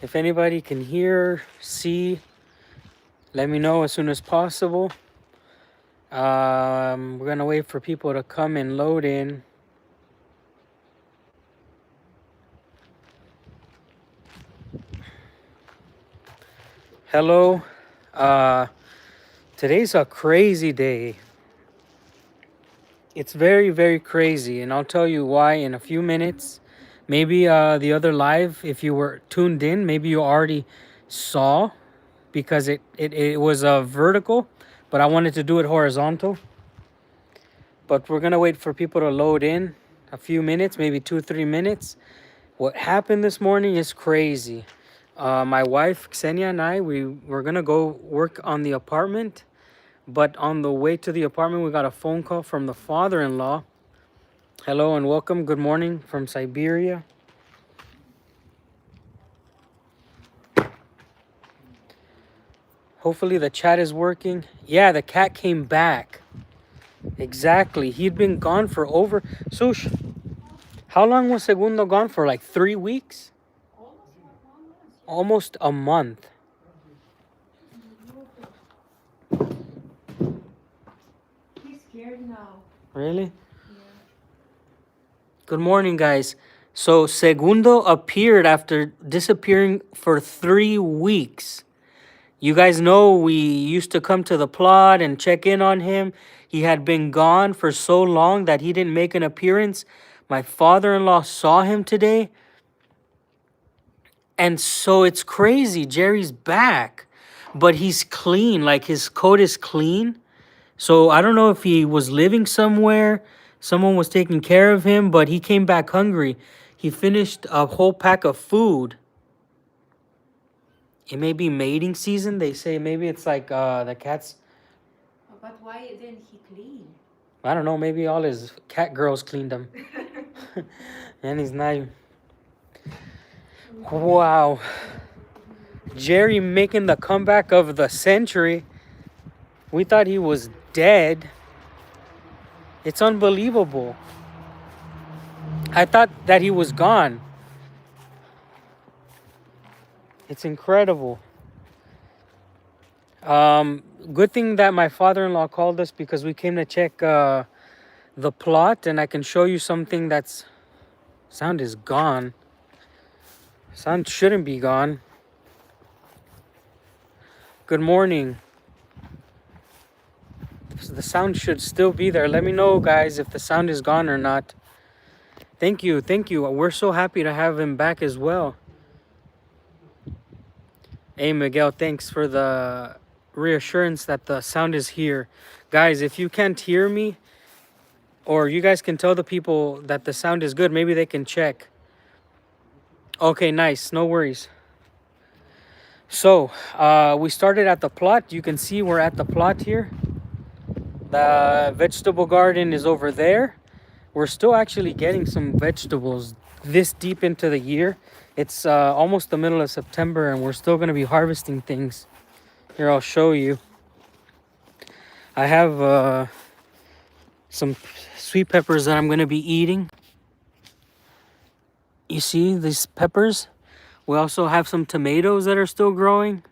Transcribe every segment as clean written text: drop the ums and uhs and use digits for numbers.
If anybody can hear, see, let me know as soon as possible. We're gonna wait for people to come and load in. Hello. Uh, Today's a crazy day. It's very, very crazy, and I'll tell you why in a few minutes. Maybe the other live, if you were tuned in, maybe you already saw because it was vertical, but I wanted to do it horizontal. But we're gonna wait for people to load in a few minutes, maybe 2 or 3 minutes. What happened this morning is crazy. My wife Ksenia and I, we were gonna go work on the apartment, but on the way to the apartment, we got a phone call from the father-in-law. Hello and welcome. Good morning from Siberia. Hopefully the chat is working. Yeah, the cat came back. Exactly. He'd been gone for over... Sush, how long was Segundo gone for? Like 3 weeks? Almost a month. He's scared now. Really? Yeah. Good morning, guys. So Segundo appeared after disappearing for 3 weeks. You guys know we used to come to the plot and check in on him. He had been gone for so long that he didn't make an appearance. My father-in-law saw him today. And so it's crazy. Jerry's back, but he's clean. Like his coat is clean. So I don't know if he was living somewhere. Someone was taking care of him, but he came back hungry. He finished a whole pack of food. It may be mating season. They say maybe it's like the cats. But why then he clean? I don't know. Maybe all his cat girls cleaned him. And he's not. Wow. Jerry making the comeback of the century. We thought he was dead. It's unbelievable. I thought that he was gone. It's incredible. Good thing that my father-in-law called us because we came to check the plot, and I can show you something that's... Sound is gone. Sound shouldn't be gone. Good morning. The sound should still be there. Let me know, guys, if the sound is gone or not. Thank you. Thank you. We're so happy to have him back as well. Hey, Miguel, thanks for the reassurance that the sound is here. Guys, if you can't hear me, or you guys can tell the people that the sound is good, maybe they can check. Okay, nice. No worries. So, we started at the plot. You can see we're at the plot here. The vegetable garden is over there. We're still actually getting some vegetables this deep into the year. It's almost the middle of September, and we're still going to be harvesting things. Here, I'll show you. I have some sweet peppers that I'm going to be eating. You see these peppers? We also have some tomatoes that are still growing.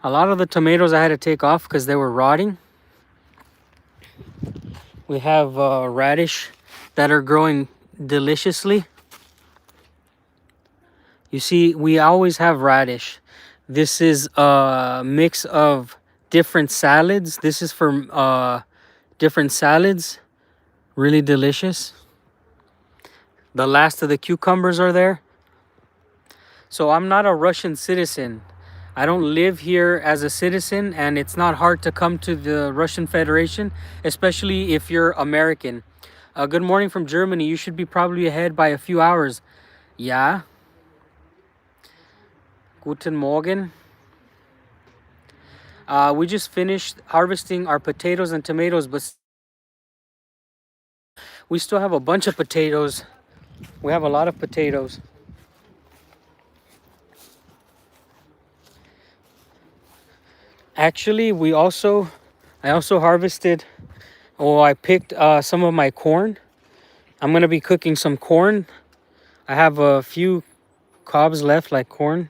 A lot of the tomatoes I had to take off because they were rotting. We have radish that are growing deliciously. You see, we always have radish. This is a mix of different salads. This is for different salads. Really delicious. The last of the cucumbers are there. So I'm not a Russian citizen. I don't live here as a citizen, and it's not hard to come to the Russian Federation, especially if you're American. Good morning from Germany. You should be probably ahead by a few hours. Yeah. Guten Morgen. We just finished harvesting our potatoes and tomatoes, but we still have a bunch of potatoes. We have a lot of potatoes. Actually, I also harvested, I picked some of my corn. I'm gonna be cooking some corn. I have a few cobs left, like corn.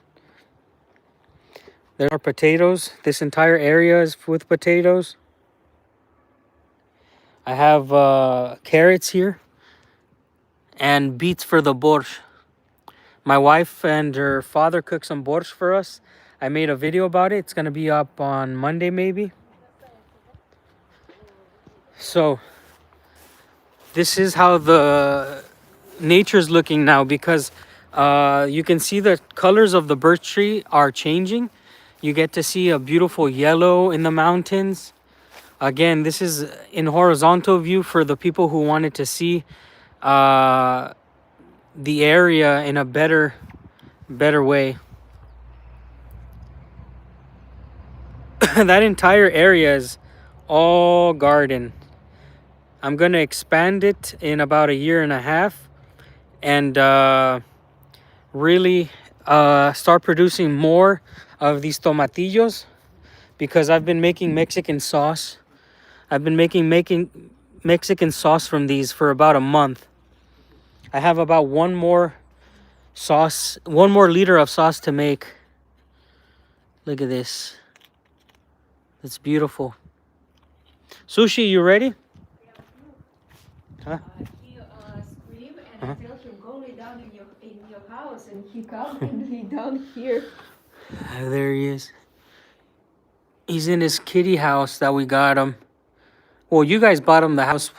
There are potatoes. This entire area is with potatoes. I have carrots here and beets for the borscht. My wife and her father cooked some borscht for us. I made a video about it. It's gonna be up on Monday maybe. So this is how the nature's looking now, because you can see the colors of the birch tree are changing. You get to see a beautiful yellow in the mountains. Again, this is in horizontal view for the people who wanted to see the area in a better way. That entire area is all garden. I'm gonna expand it in about a year and a half, and really start producing more of these tomatillos, because I've been making Mexican sauce. I've been making Mexican sauce from these for about a month. I have about one more liter of sauce to make. Look at this. It's beautiful. Sushi, you ready? Huh? He screamed, and Uh-huh. I tell him, go lay down in your house, and he come and lay down here. There he is. He's in his kitty house that we got him. Well, you guys bought him the house.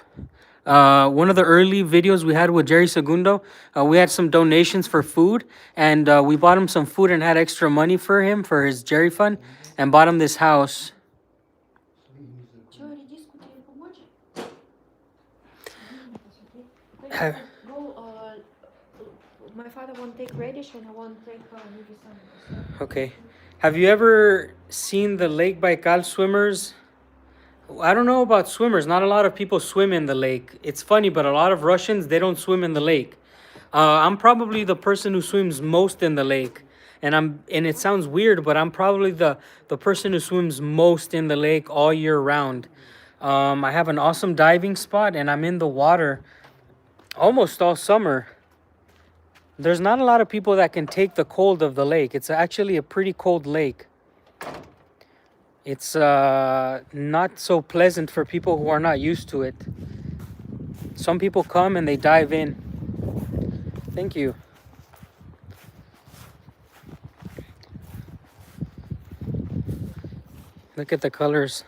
One of the early videos we had with Jerry Segundo, we had some donations for food, and we bought him some food and had extra money for him for his Jerry fund, and bought him this house. Have, My father won't take radish, and I won't take maybe some. okay. Have you ever seen the Lake Baikal swimmers? I don't know about swimmers. Not a lot of people swim in the lake. It's funny, but a lot of Russians, they don't swim in the lake. I'm probably the person who swims most in the lake. And it sounds weird, but I'm probably the person who swims most in the lake all year round. I have an awesome diving spot, and I'm in the water almost all summer. There's not a lot of people that can take the cold of the lake. It's actually a pretty cold lake. It's not so pleasant for people who are not used to it. Some people come and they dive in. Thank you. Look at the colors.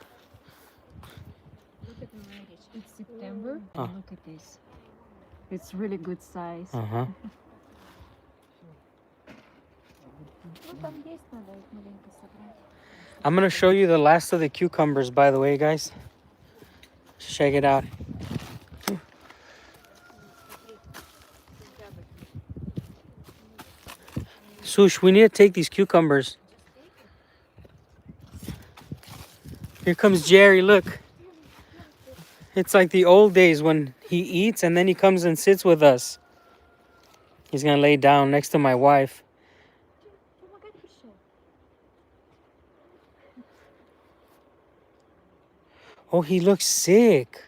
Look at the radish. It's September. Oh. And look at this. It's really good size. Uh-huh. I'm gonna show you the last of the cucumbers, by the way, guys. Check it out. Sush, we need to take these cucumbers. Here comes Jerry, look. It's like the old days when he eats and then he comes and sits with us. He's gonna lay down next to my wife. Oh, he looks sick.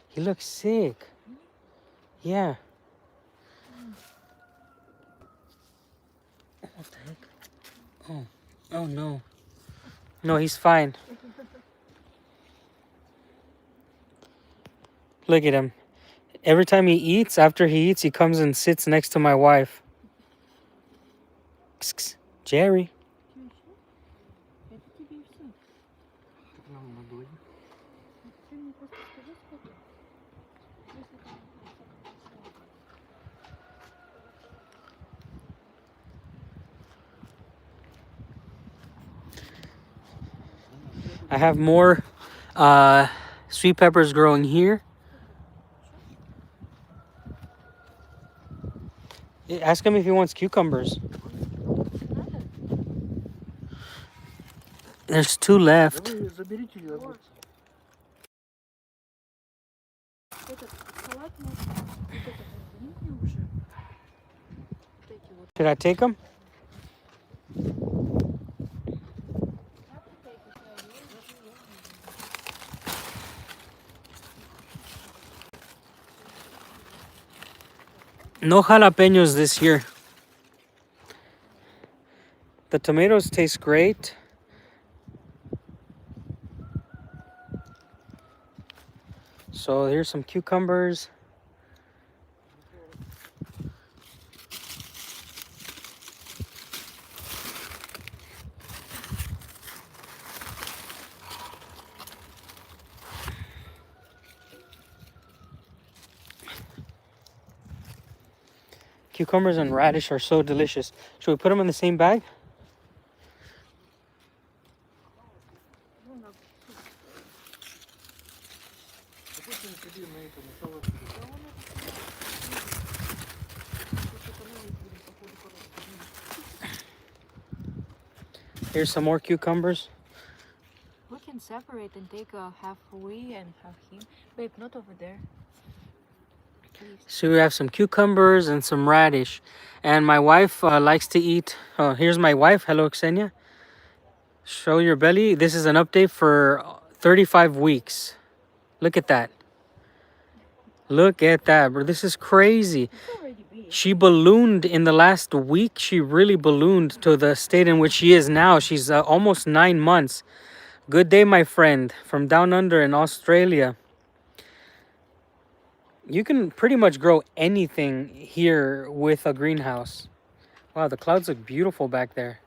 He looks sick. Yeah. What the heck? Oh. Oh, no. No, he's fine. Look at him. Every time he eats, after he eats, he comes and sits next to my wife. Jerry. I have more sweet peppers growing here. Ask him if he wants cucumbers. There's 2 left. Should I take them? No jalapenos this year. The tomatoes taste great. So here's some cucumbers. Cucumbers and radish are so delicious. Should we put them in the same bag? Here's some more cucumbers. We can separate and take half we and half him. Babe, not over there. Please. So we have some cucumbers and some radish. And my wife likes to eat. Oh, here's my wife. Hello, Xenia. Show your belly. This is an update for 35 weeks. Look at that. Look at that, bro. This is crazy. It's already big. She ballooned in the last week. She really ballooned to the state in which she is now. She's almost 9 months. Good day, my friend, from down under in Australia. You can pretty much grow anything here with a greenhouse. Wow, the clouds look beautiful back there.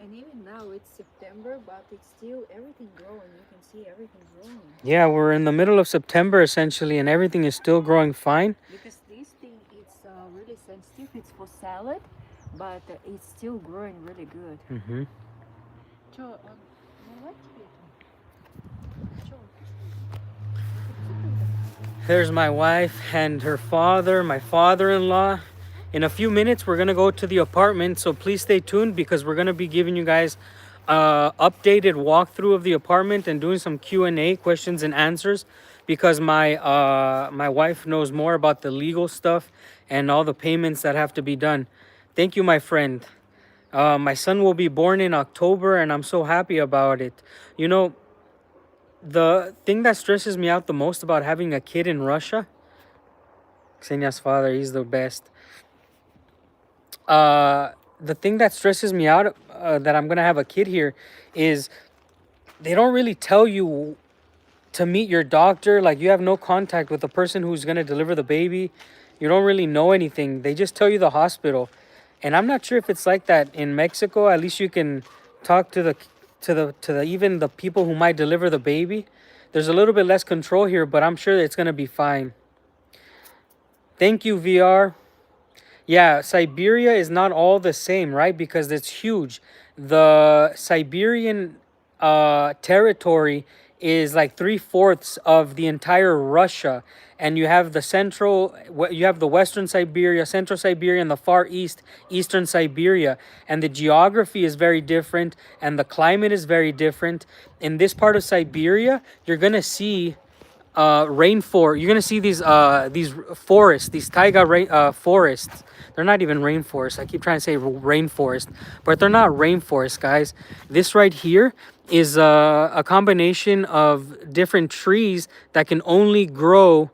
And even now it's September, but it's still everything growing. You can see everything growing. Yeah, we're in the middle of September essentially, and everything is still growing fine. Because this thing it's really sensitive. It's for salad, but it's still growing really good. Mm-hmm. There's my wife and her father, my father-in-law. In a few minutes, we're gonna go to the apartment, so please stay tuned because we're gonna be giving you guys updated walkthrough of the apartment and doing some Q&A, questions and answers, because my wife knows more about the legal stuff and all the payments that have to be done. Thank you, my friend. My son will be born in October, and I'm so happy about it. You know, the thing that stresses me out the most about having a kid in Russia, Ksenia's father, he's the best. The thing that stresses me out that I'm gonna have a kid here is they don't really tell you to meet your doctor. Like, you have no contact with the person who's gonna deliver the baby. You don't really know anything. They just tell you the hospital. And I'm not sure if it's like that in Mexico. At least you can talk to the even the people who might deliver the baby. There's a little bit less control here, but I'm sure it's gonna be fine. Thank you, VR. Yeah, Siberia is not all the same, right? Because it's huge. The Siberian territory is like 3/4 of the entire Russia, and you have you have the Western Siberia, Central Siberia, and the Far East, Eastern Siberia, and the geography is very different, and the climate is very different. In this part of Siberia, you're gonna see rainforest. You're gonna see these forests, these forests. They're not even rainforests. I keep trying to say rainforest, but they're not rainforests, guys. This right here is a combination of different trees that can only grow,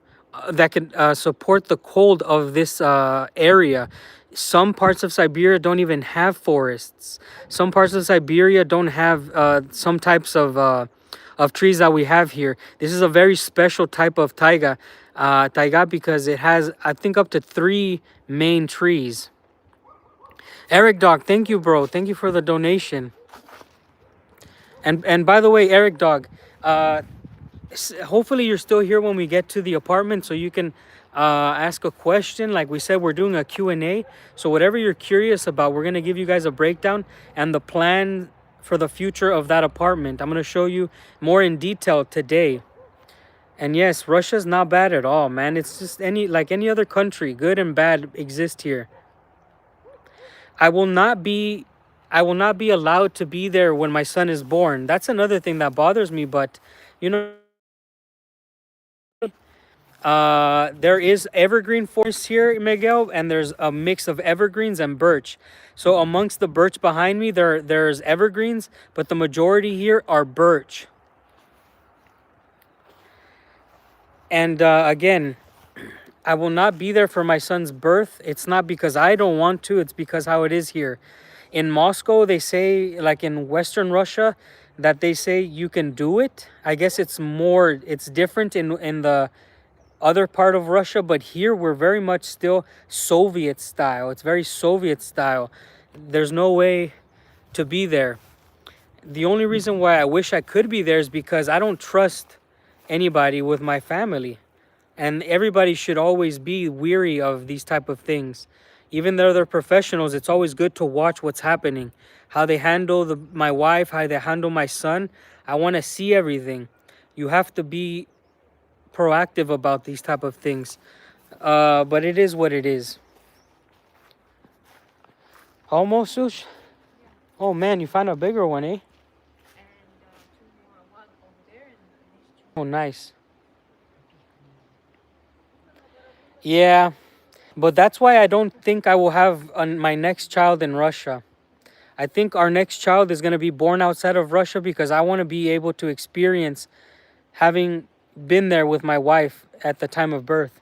that can support the cold of this area. Some parts of Siberia don't even have forests. Some parts of Siberia don't have some types of trees that we have here. This is a very special type of taiga because it has, I think, up to 3 main trees. Eric Dog, thank you, bro. Thank you for the donation. And by the way, Eric Dog, hopefully you're still here when we get to the apartment so you can ask a question. Like we said, we're doing a Q&A. So whatever you're curious about, we're going to give you guys a breakdown and the plan for the future of that apartment. I'm going to show you more in detail today. And yes, Russia's not bad at all, man. It's just like any other country. Good and bad exist here. I will not be allowed to be there when my son is born. That's another thing that bothers me, but you know, there is evergreen forest here, Miguel, and there's a mix of evergreens and birch. So amongst the birch behind me, there's evergreens, but the majority here are birch. And again, I will not be there for my son's birth. It's not because I don't want to, it's because how it is here. In Moscow, they say, like in Western Russia, that they say you can do it. I guess it's different in the other part of Russia, but here we're very much still Soviet style. It's very Soviet style. There's no way to be there. The only reason why I wish I could be there is because I don't trust anybody with my family. And everybody should always be weary of these type of things. Even though they're professionals, it's always good to watch what's happening, how they handle my wife, how they handle my son. I want to see everything. You have to be proactive about these type of things. But it is what it is. Almost, Sush? Oh man, you found a bigger one, eh? And two more, one over there and these two. Oh, nice. Yeah, but that's why I don't think I will have my next child in Russia. I think our next child is going to be born outside of Russia because I want to be able to experience having been there with my wife at the time of birth.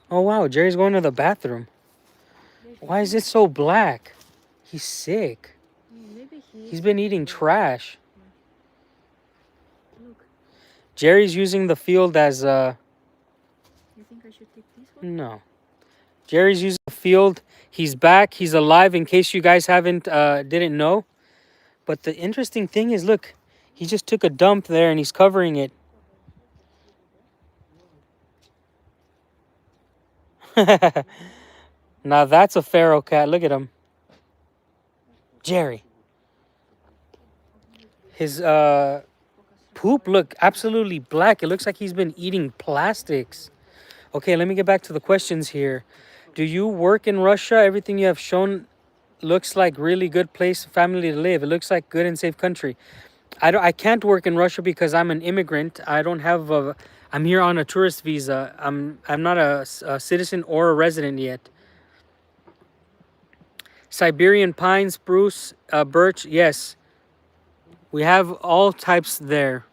Oh wow, Jerry's going to the bathroom. Why is it so black? He's sick. Maybe He's been eating trash. Look, Jerry's using the field as you think I should take this one? no. Jerry's using the field. He's back. He's alive in case you guys didn't know. But the interesting thing is, look, he just took a dump there and he's covering it. Now that's a feral cat. Look at him. Jerry. His poop look absolutely black. It looks like he's been eating plastics. Okay, let me get back to the questions here. Do you work in Russia? Everything you have shown looks like really good place, family to live. It looks like good and safe country. I can't work in Russia because I'm an immigrant. I don't have a. I'm here on a tourist visa. I'm not a citizen or a resident yet. Siberian pine, spruce, birch. Yes, we have all types there.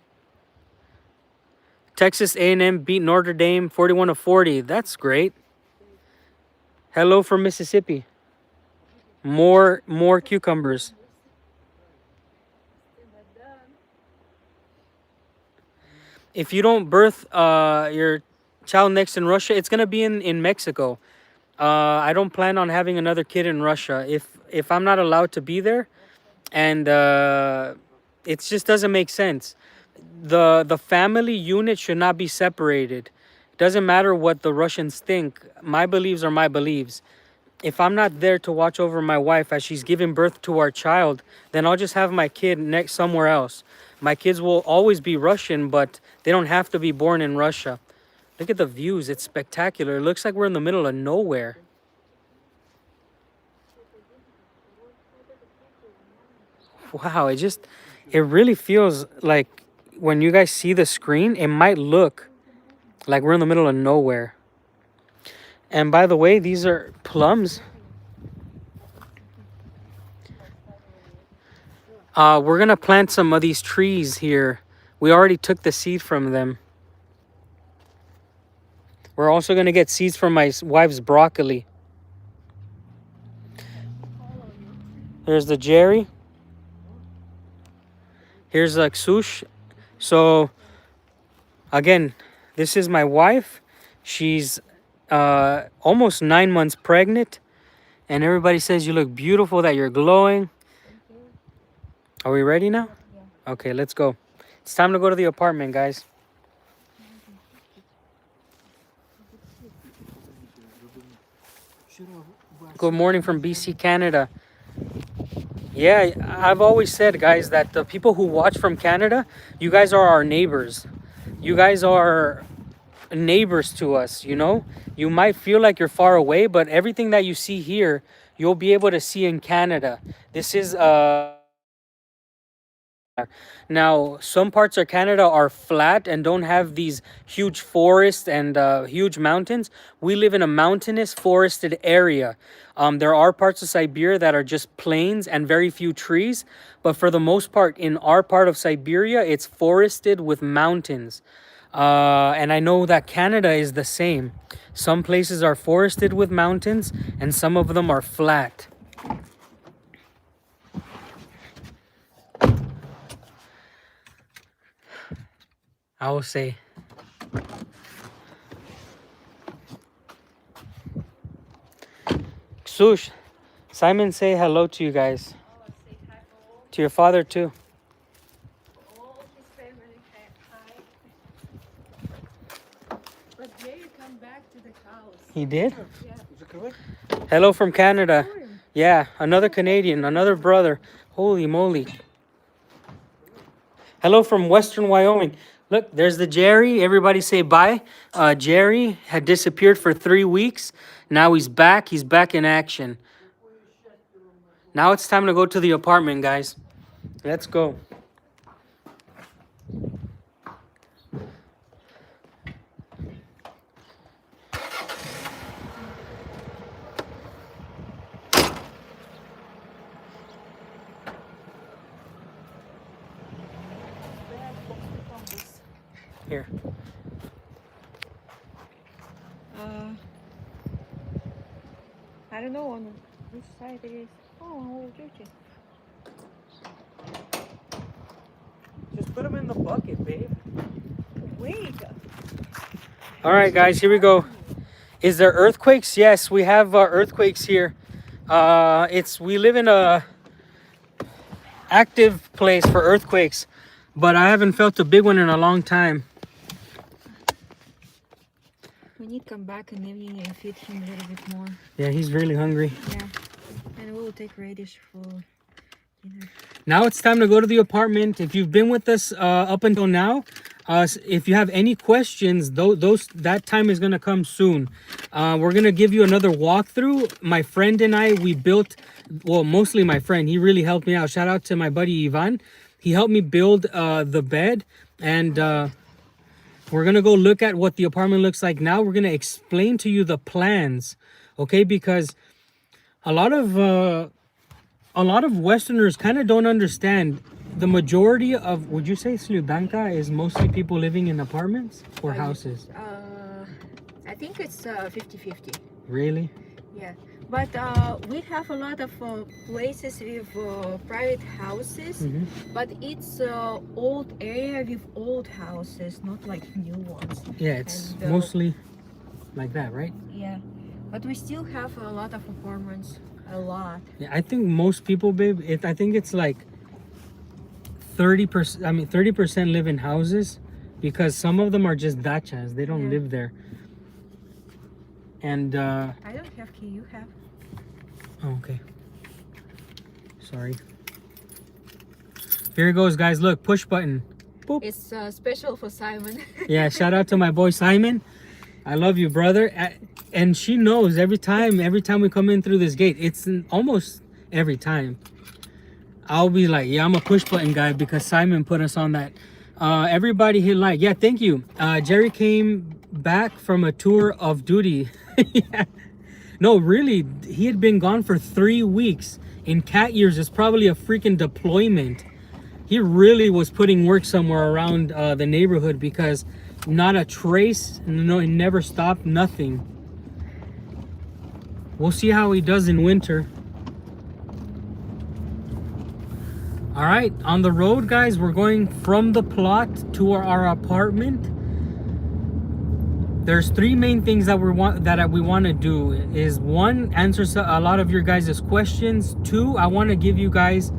Texas A&M beat Notre Dame 41-40. That's great. Hello from Mississippi. More cucumbers. If you don't birth your child next in Russia, it's gonna be in Mexico. I don't plan on having another kid in Russia. If I'm not allowed to be there, and it just doesn't make sense. The family unit should not be separated. It doesn't matter what the Russians think. My beliefs are my beliefs. If I'm not there to watch over my wife as she's giving birth to our child, then I'll just have my kid next somewhere else. My kids will always be Russian, but they don't have to be born in Russia. Look at the views. It's spectacular. It looks like we're in the middle of nowhere. Wow, it really feels like when you guys see the screen, it might look like we're in the middle of nowhere. And by the way, these are plums. We're gonna plant some of these trees here. We already took the seed from them. We're also gonna get seeds from my wife's broccoli. There's the Jerry. Here's the Xush. So again, this is my wife. She's almost 9 months pregnant, and everybody says you look beautiful, that you're glowing. Are we ready now? Yeah. Okay, let's go. It's time to go to the apartment, guys. Good morning from BC, Canada. Yeah, I've always said, guys, that the people who watch from Canada, you guys are our neighbors. You guys are neighbors to us, you know? You might feel like you're far away, but everything that you see here, you'll be able to see in Canada. This is Now, some parts of Canada are flat and don't have these huge forests and huge mountains. We live in a mountainous forested area. There are parts of Siberia that are just plains and very few trees, but for the most part, in our part of Siberia, it's forested with mountains. And I know that Canada is the same. Some places are forested with mountains, and some of them are flat. I will say. Sush, Simon, say hello to you guys. To your father too. All his family hi. But Jerry come back to the house. He did? Yeah. Hello from Canada. Yeah, another Canadian, another brother. Holy moly. Hello from Western Wyoming. Look, there's the Jerry. Everybody say bye. Jerry had disappeared for 3 weeks. Now he's back. He's back in action. Now it's time to go to the apartment, guys. Let's go. Here. I don't know on which side it is. Oh, Georgie. Just put them in the bucket, babe. Wait. All right, guys, here we go. Is there earthquakes? Yes, we have earthquakes here. We live in a active place for earthquakes, but I haven't felt a big one in a long time. We need to come back in the evening and feed him a little bit more. Yeah, he's really hungry. Yeah. And we'll take radish for dinner. Now it's time to go to the apartment. If you've been with us up until now, if you have any questions, that time is gonna come soon. We're gonna give you another walkthrough. My friend and I, we built, well, mostly my friend. He really helped me out. Shout out to my buddy Ivan. He helped me build the bed, and we're gonna go look at what the apartment looks like now. We're gonna explain to you the plans, okay? Because a lot of Westerners kind of don't understand. The majority of, would you say Sri Lanka is mostly people living in apartments or houses? I think it's 50-50. Really? Yeah. But we have a lot of places with private houses, but it's old area with old houses, not like new ones. Yeah, it's And, mostly like that, right? Yeah. But we still have a lot of apartments. A lot. Yeah, I think most people, babe, I think it's like 30%. I mean, 30% live in houses, because some of them are just dachas. They don't live there. And I don't have key. You have. oh, okay. Sorry. Here it goes, guys. Look, push button. Boop. It's special for Simon. Yeah, shout out to my boy Simon. I love you, brother. And she knows every time we come in through this gate, it's almost every time I'll be like, yeah, I'm a push button guy, because Simon put us on that. Everybody hit like. Yeah, thank you. Jerry came back from a tour of duty. Yeah. No, really, he had been gone for 3 weeks. In cat years, it's probably a freaking deployment. He really was putting work somewhere around the neighborhood, because not a trace, no, it never stopped, nothing. We'll see how he does in winter. All right, on the road, guys, we're going from the plot to our apartment. There's 3 main things that we want to do. Is 1, answer a lot of your guys' questions. 2, I want to give you guys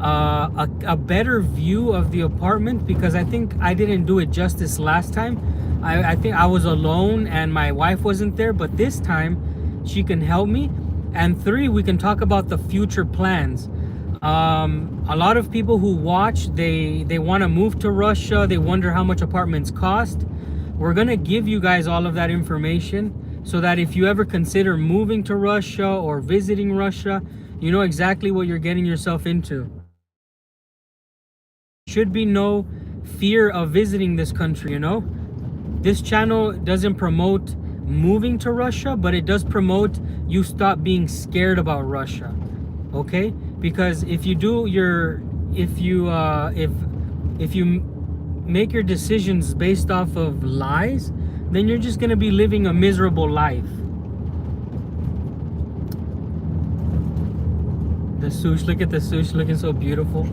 a better view of the apartment, because I think I didn't do it justice last time. I think I was alone and my wife wasn't there, but this time she can help me. And 3, we can talk about the future plans. A lot of people who watch, they want to move to Russia. They wonder how much apartments cost. We're gonna give you guys all of that information, so that if you ever consider moving to Russia or visiting Russia, you know exactly what you're getting yourself into. should be no fear of visiting this country, you know? This channel doesn't promote moving to Russia, but it does promote you stop being scared about Russia. Okay? Because if you do your if you make your decisions based off of lies, then you're just going to be living a miserable life. The sushi, look at the sushi looking so beautiful.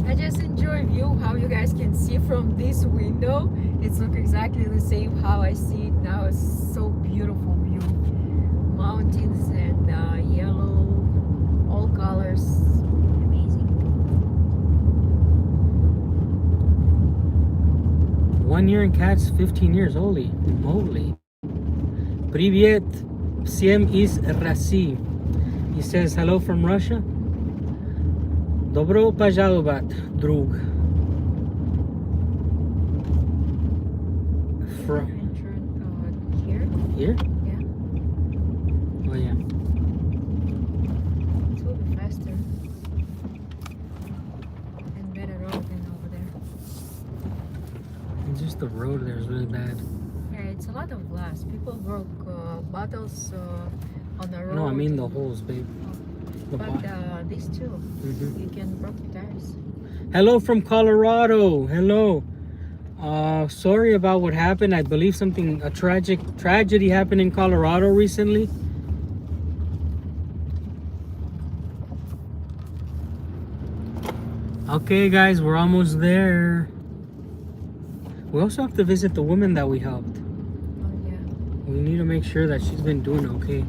I just enjoy view how you guys can see from this window. It's look exactly the same how I see it now. It's so beautiful view. Mountains and yellow, all colors. Amazing. 1 year in cats, 15 years. Holy moly. Привет, всем из России. He says hello from Russia. Добро пожаловать, друг. From Here? here? Yeah. Oh yeah. It will be faster. And better road than over there. And just the road there is really bad. Yeah, it's a lot of glass. People broke bottles on the road. No, I mean the holes, babe. The But these two, Mhm. you can broke your tires. Hello from Colorado. Hello. Sorry about what happened. I believe a tragedy happened in Colorado recently. Okay, guys, we're almost there. We also have to visit the woman that we helped. Oh yeah. We need to make sure that she's been doing okay.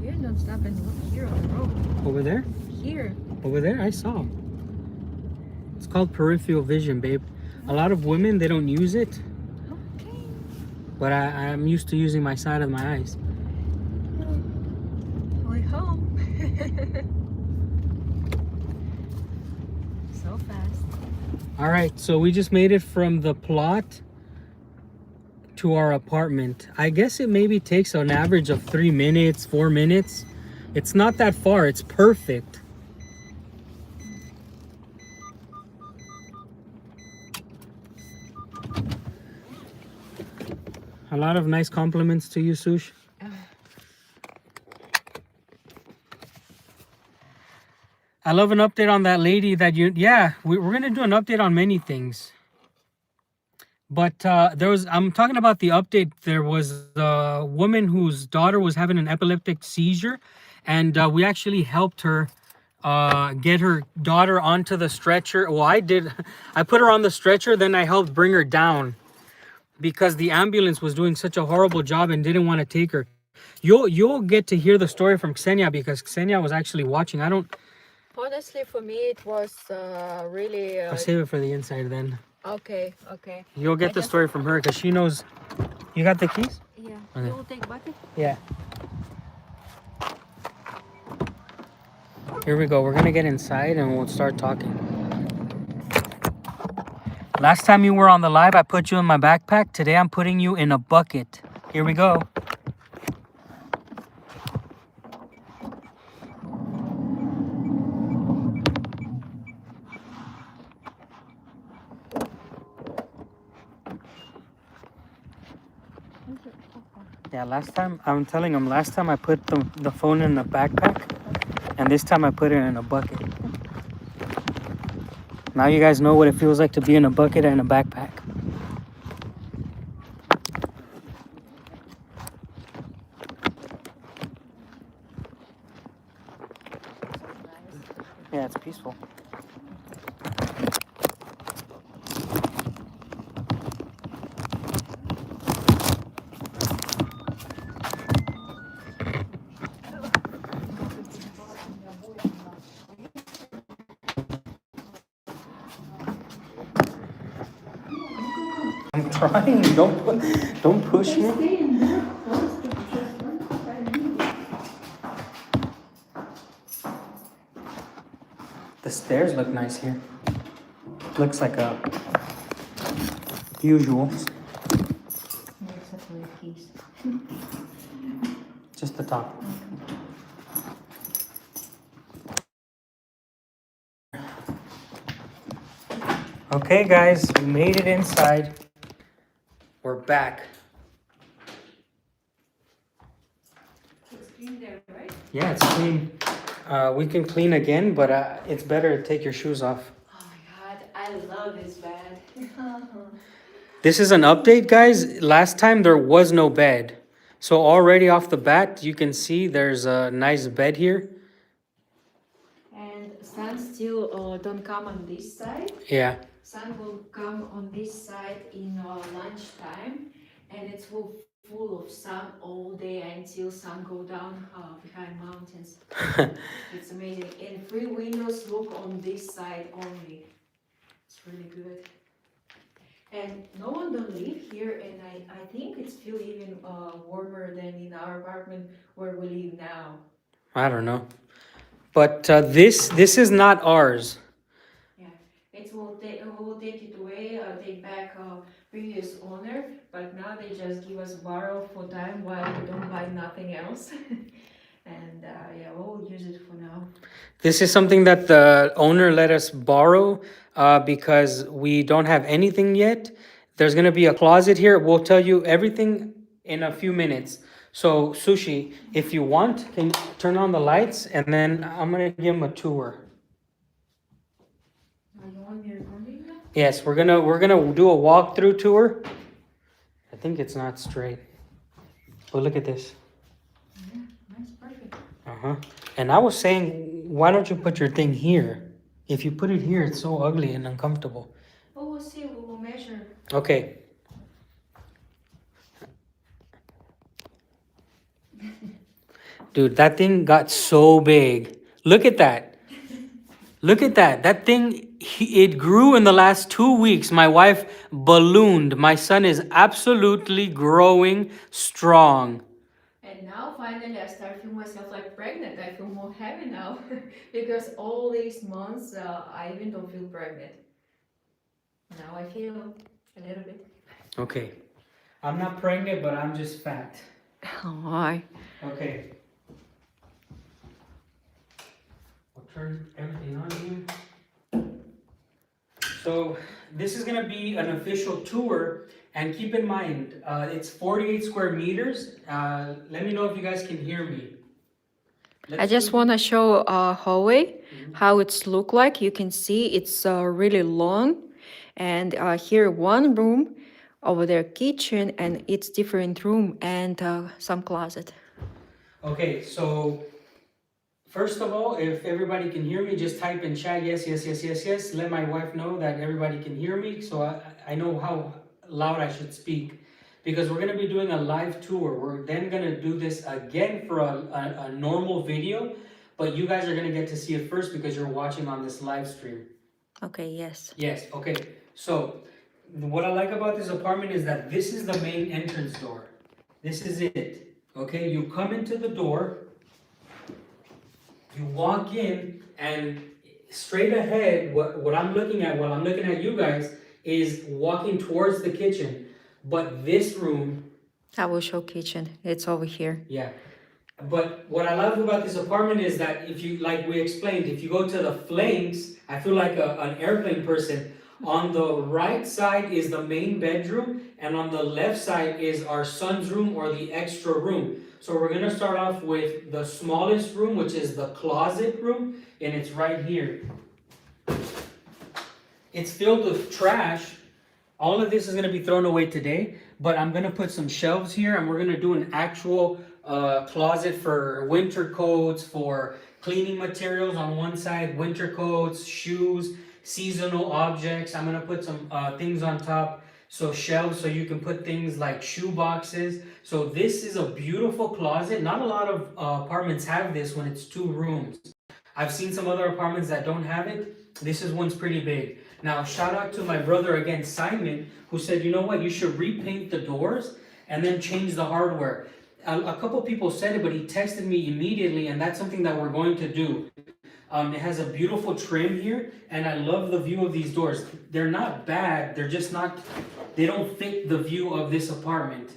You don't stop and look here on the road. Over there? Here. Over there? I saw. It's called peripheral vision, babe. A lot of women, they don't use it. Okay. But I'm used to using my side of my eyes. We're home. So fast. All right, so we just made it from the plot to our apartment. I guess it maybe takes an average of 3 minutes, 4 minutes. It's not that far. It's perfect. A lot of nice compliments to you, Sush. I love an update on that lady that we're going to do an update on many things. But I'm talking about the update. There was a woman whose daughter was having an epileptic seizure, and we actually helped her get her daughter onto the stretcher. Well, I did. I put her on the stretcher, then I helped bring her down because the ambulance was doing such a horrible job and didn't want to take her. You'll get to hear the story from Ksenia because Ksenia was actually watching. Honestly, for me, it was really. I'll save it for the inside then. Okay. You'll get the story from her because she knows. You got the keys? Yeah. Okay. You will take bucket? Yeah. Here we go. We're gonna get inside and we'll start talking. Last time you were on the live, I put you in my backpack. Today I'm putting you in a bucket. Here we go. Yeah, I'm telling him, last time I put the phone in the backpack, and this time I put it in a bucket. Now you guys know what it feels like to be in a bucket and a backpack. Yeah, it's peaceful. I'm trying. Don't push me. The stairs look nice here. Looks like a usual. Except for the keys. Just the top. Okay, guys, we made it inside. We're back. It's clean there, right? Yeah, it's clean. We can clean again, but it's better to take your shoes off. Oh my god, I love this bed. This is an update, guys. Last time there was no bed. So already off the bat, you can see there's a nice bed here. And sun still don't come on this side. Yeah. Sun will come on this side in lunchtime, and it's full of sun all day until sun go down behind mountains. It's amazing. And three windows look on this side only. It's really good. And no one don't live here, and I think it's feel even warmer than in our apartment where we live now. I don't know. But this is not ours. Yeah, it will take it away, take back previous owner, but now they just give us borrow for time while we don't buy nothing else. And yeah, we'll use it for now. This is something that the owner let us borrow because we don't have anything yet. There's gonna be a closet here. We'll tell you everything in a few minutes. So Sushi, if you want, can you turn on the lights and then I'm gonna give him a tour. You want me recording now? Yes, we're gonna do a walkthrough tour. I think it's not straight. But look at this. Yeah, nice, perfect. Uh-huh. And I was saying, why don't you put your thing here? If you put it here, it's so ugly and uncomfortable. Oh, we'll see, we will measure. Okay. Dude, that thing got so big. Look at that. Look at that. That thing, it grew in the last 2 weeks. My wife ballooned. My son is absolutely growing strong. And now finally I start feeling myself like pregnant. I feel more happy now because all these months I even don't feel pregnant. Now I feel a little bit. Okay. I'm not pregnant, but I'm just fat. Why? Okay. I'll turn everything on here. So this is gonna be an official tour, and keep in mind, it's 48 square meters. Let me know if you guys can hear me. I just want to show a hallway, how it's look like. You can see it's really long, and here one room, over there kitchen, and it's different room and some closet. Okay, so first of all, if everybody can hear me, just type in chat yes, yes, yes, yes, yes. Let my wife know that everybody can hear me, so I know how loud I should speak. Because we're gonna be doing a live tour. We're then gonna do this again for a normal video, but you guys are gonna get to see it first because you're watching on this live stream. Okay, yes. Yes, okay. So, what I like about this apartment is that this is the main entrance door. This is it. Okay, you come into the door, you walk in, and straight ahead, what I'm looking at, while I'm looking at you guys, is walking towards the kitchen. But this room, I will show kitchen. It's over here. yeah. But what I love about this apartment is that if you, like we explained, if you go to the flanks, I feel like an airplane person. On the right side is the main bedroom, and on the left side is our son's room or the extra room. So we're gonna start off with the smallest room, which is the closet room, and it's right here. It's filled with trash. All of this is gonna be thrown away today, but I'm gonna put some shelves here, and we're gonna do an actual closet for winter coats, for cleaning materials on one side, winter coats, shoes, seasonal objects. I'm gonna put some things on top, so shelves, so you can put things like shoe boxes. So this is a beautiful closet. Not a lot of apartments have this when it's 2 rooms. I've seen some other apartments that don't have it. This is one's pretty big. Now, shout out to my brother again, Simon, who said, you know what, you should repaint the doors and then change the hardware. A couple people said it, but he texted me immediately, and that's something that we're going to do. It has a beautiful trim here, and I love the view of these doors. They're not bad, they're just not, they don't fit the view of this apartment.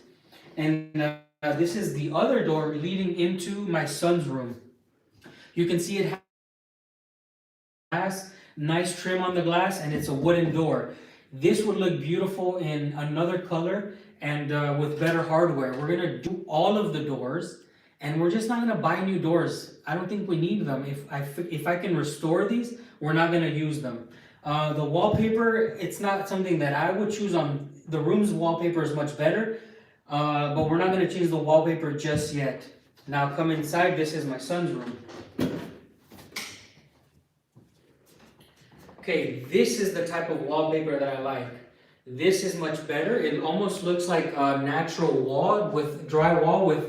And this is the other door leading into my son's room. You can see it has nice trim on the glass, and it's a wooden door. This would look beautiful in another color and with better hardware. We're gonna do all of the doors, and we're just not gonna buy new doors. I don't think we need them. If I can restore these, we're not gonna use them. The wallpaper, it's not something that I would choose on. The room's wallpaper is much better, but we're not gonna change the wallpaper just yet. Now come inside, this is my son's room. Okay, this is the type of wallpaper that I like. This is much better. It almost looks like a natural wall with drywall with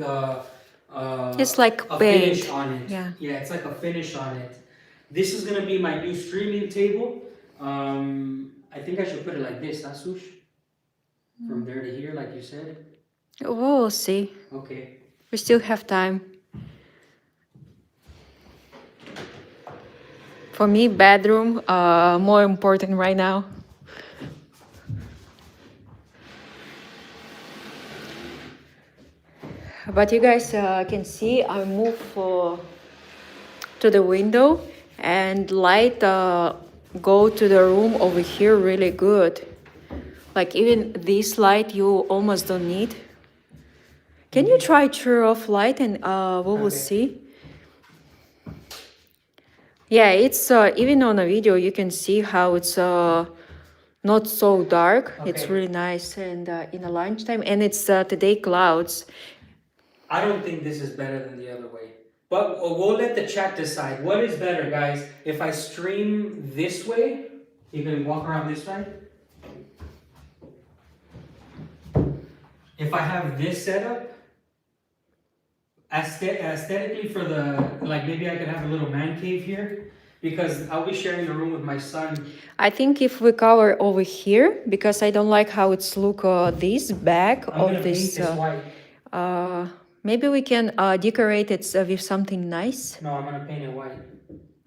It's like a paint. finish on it. Yeah. Yeah, it's like a finish on it. This is gonna be my new streaming table. I think I should put it like this, huh, Sush? From there to here, like you said. We'll see. Okay. We still have time. For me, bedroom, more important right now. But you guys can see I move to the window and light go to the room over here really good. Like even this light you almost don't need. Can you try turn off light and we will see? Yeah, it's even on a video you can see how it's not so dark. It's Okay. really nice and in the lunchtime and it's today clouds. I don't think this is better than the other way. But we'll let the chat decide. What is better, guys? If I stream this way, you can walk around this side. If I have this setup, aesthetically for the, like maybe I could have a little man cave here, because I'll be sharing the room with my son. I think if we cover over here, because I don't like how it's look this back I'm gonna of paint this. this white. Maybe we can decorate it with something nice. No, I'm gonna paint it white.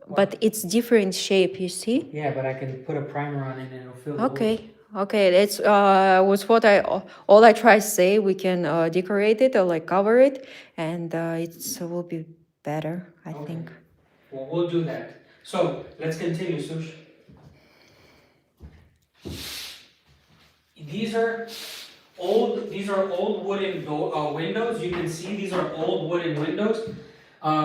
But it's different shape, you see? Yeah, but I can put a primer on it and it'll fill the hole. Okay, that's was what all I try to say. We can decorate it or like cover it, and it will be better, I think. Well, we'll do that. So let's continue, Sush. These are old wooden windows. You can see these are old wooden windows.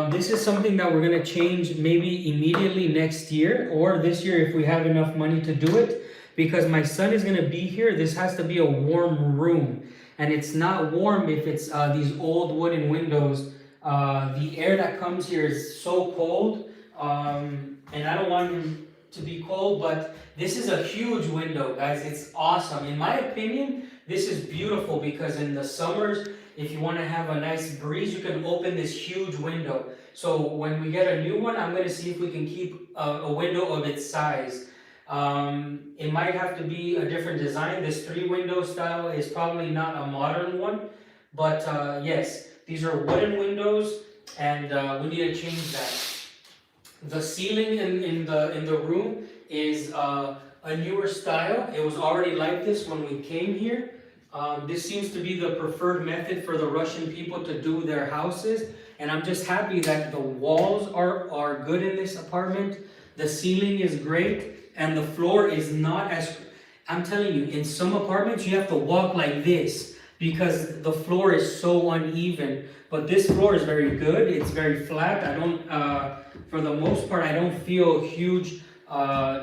This is something that we're gonna change maybe immediately next year or this year if we have enough money to do it. Because my son is gonna be here, this has to be a warm room. And it's not warm if it's these old wooden windows. The air that comes here is so cold, and I don't want him to be cold, but this is a huge window, guys. It's awesome. In my opinion, this is beautiful because in the summers, if you want to have a nice breeze, you can open this huge window. So when we get a new one, I'm going to see if we can keep a window of its size. It might have to be a different design. This 3-window style is probably not a modern one, but yes, these are wooden windows, and we need to change that. The ceiling in the room is a newer style. It was already like this when we came here. This seems to be the preferred method for the Russian people to do their houses, and I'm just happy that the walls are good in this apartment. The ceiling is great. And the floor is not as, I'm telling you, in some apartments you have to walk like this because the floor is so uneven. But this floor is very good. It's very flat. I don't, for the most part, I don't feel huge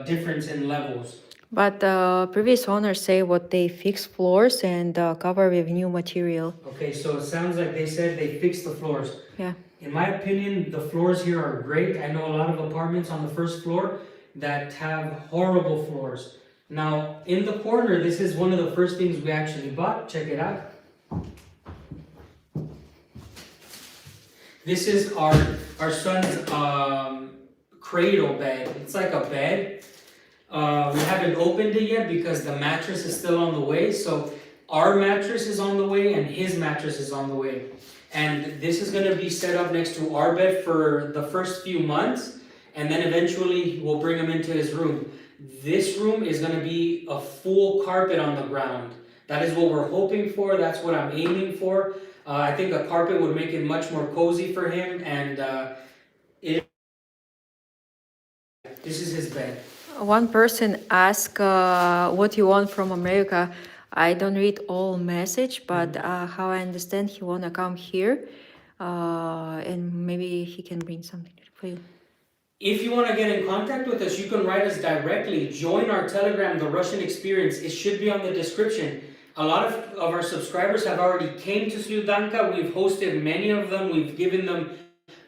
difference in levels. But previous owners say what they fix floors and cover with new material. Okay, so it sounds like they said they fixed the floors. Yeah. In my opinion, the floors here are great. I know a lot of apartments on the first floor that have horrible floors. Now, in the corner, this is one of the first things we actually bought. Check it out. This is our son's cradle bed. It's like a bed. We haven't opened it yet because the mattress is still on the way. So our mattress is on the way and his mattress is on the way. And this is going to be set up next to our bed for the first few months. And then eventually we'll bring him into his room. This room is going to be a full carpet on the ground. That is what we're hoping for. That's what I'm aiming for. I think a carpet would make it much more cozy for him. And this is his bed. One person asked what you want from America. I don't read all message, but how I understand, he wanna come here, and maybe he can bring something for you. If you want to get in contact with us, you can write us directly. Join our Telegram, The Russian Experience. It should be on the description. A lot of our subscribers have already came to Sludanka. We've hosted many of them. We've given them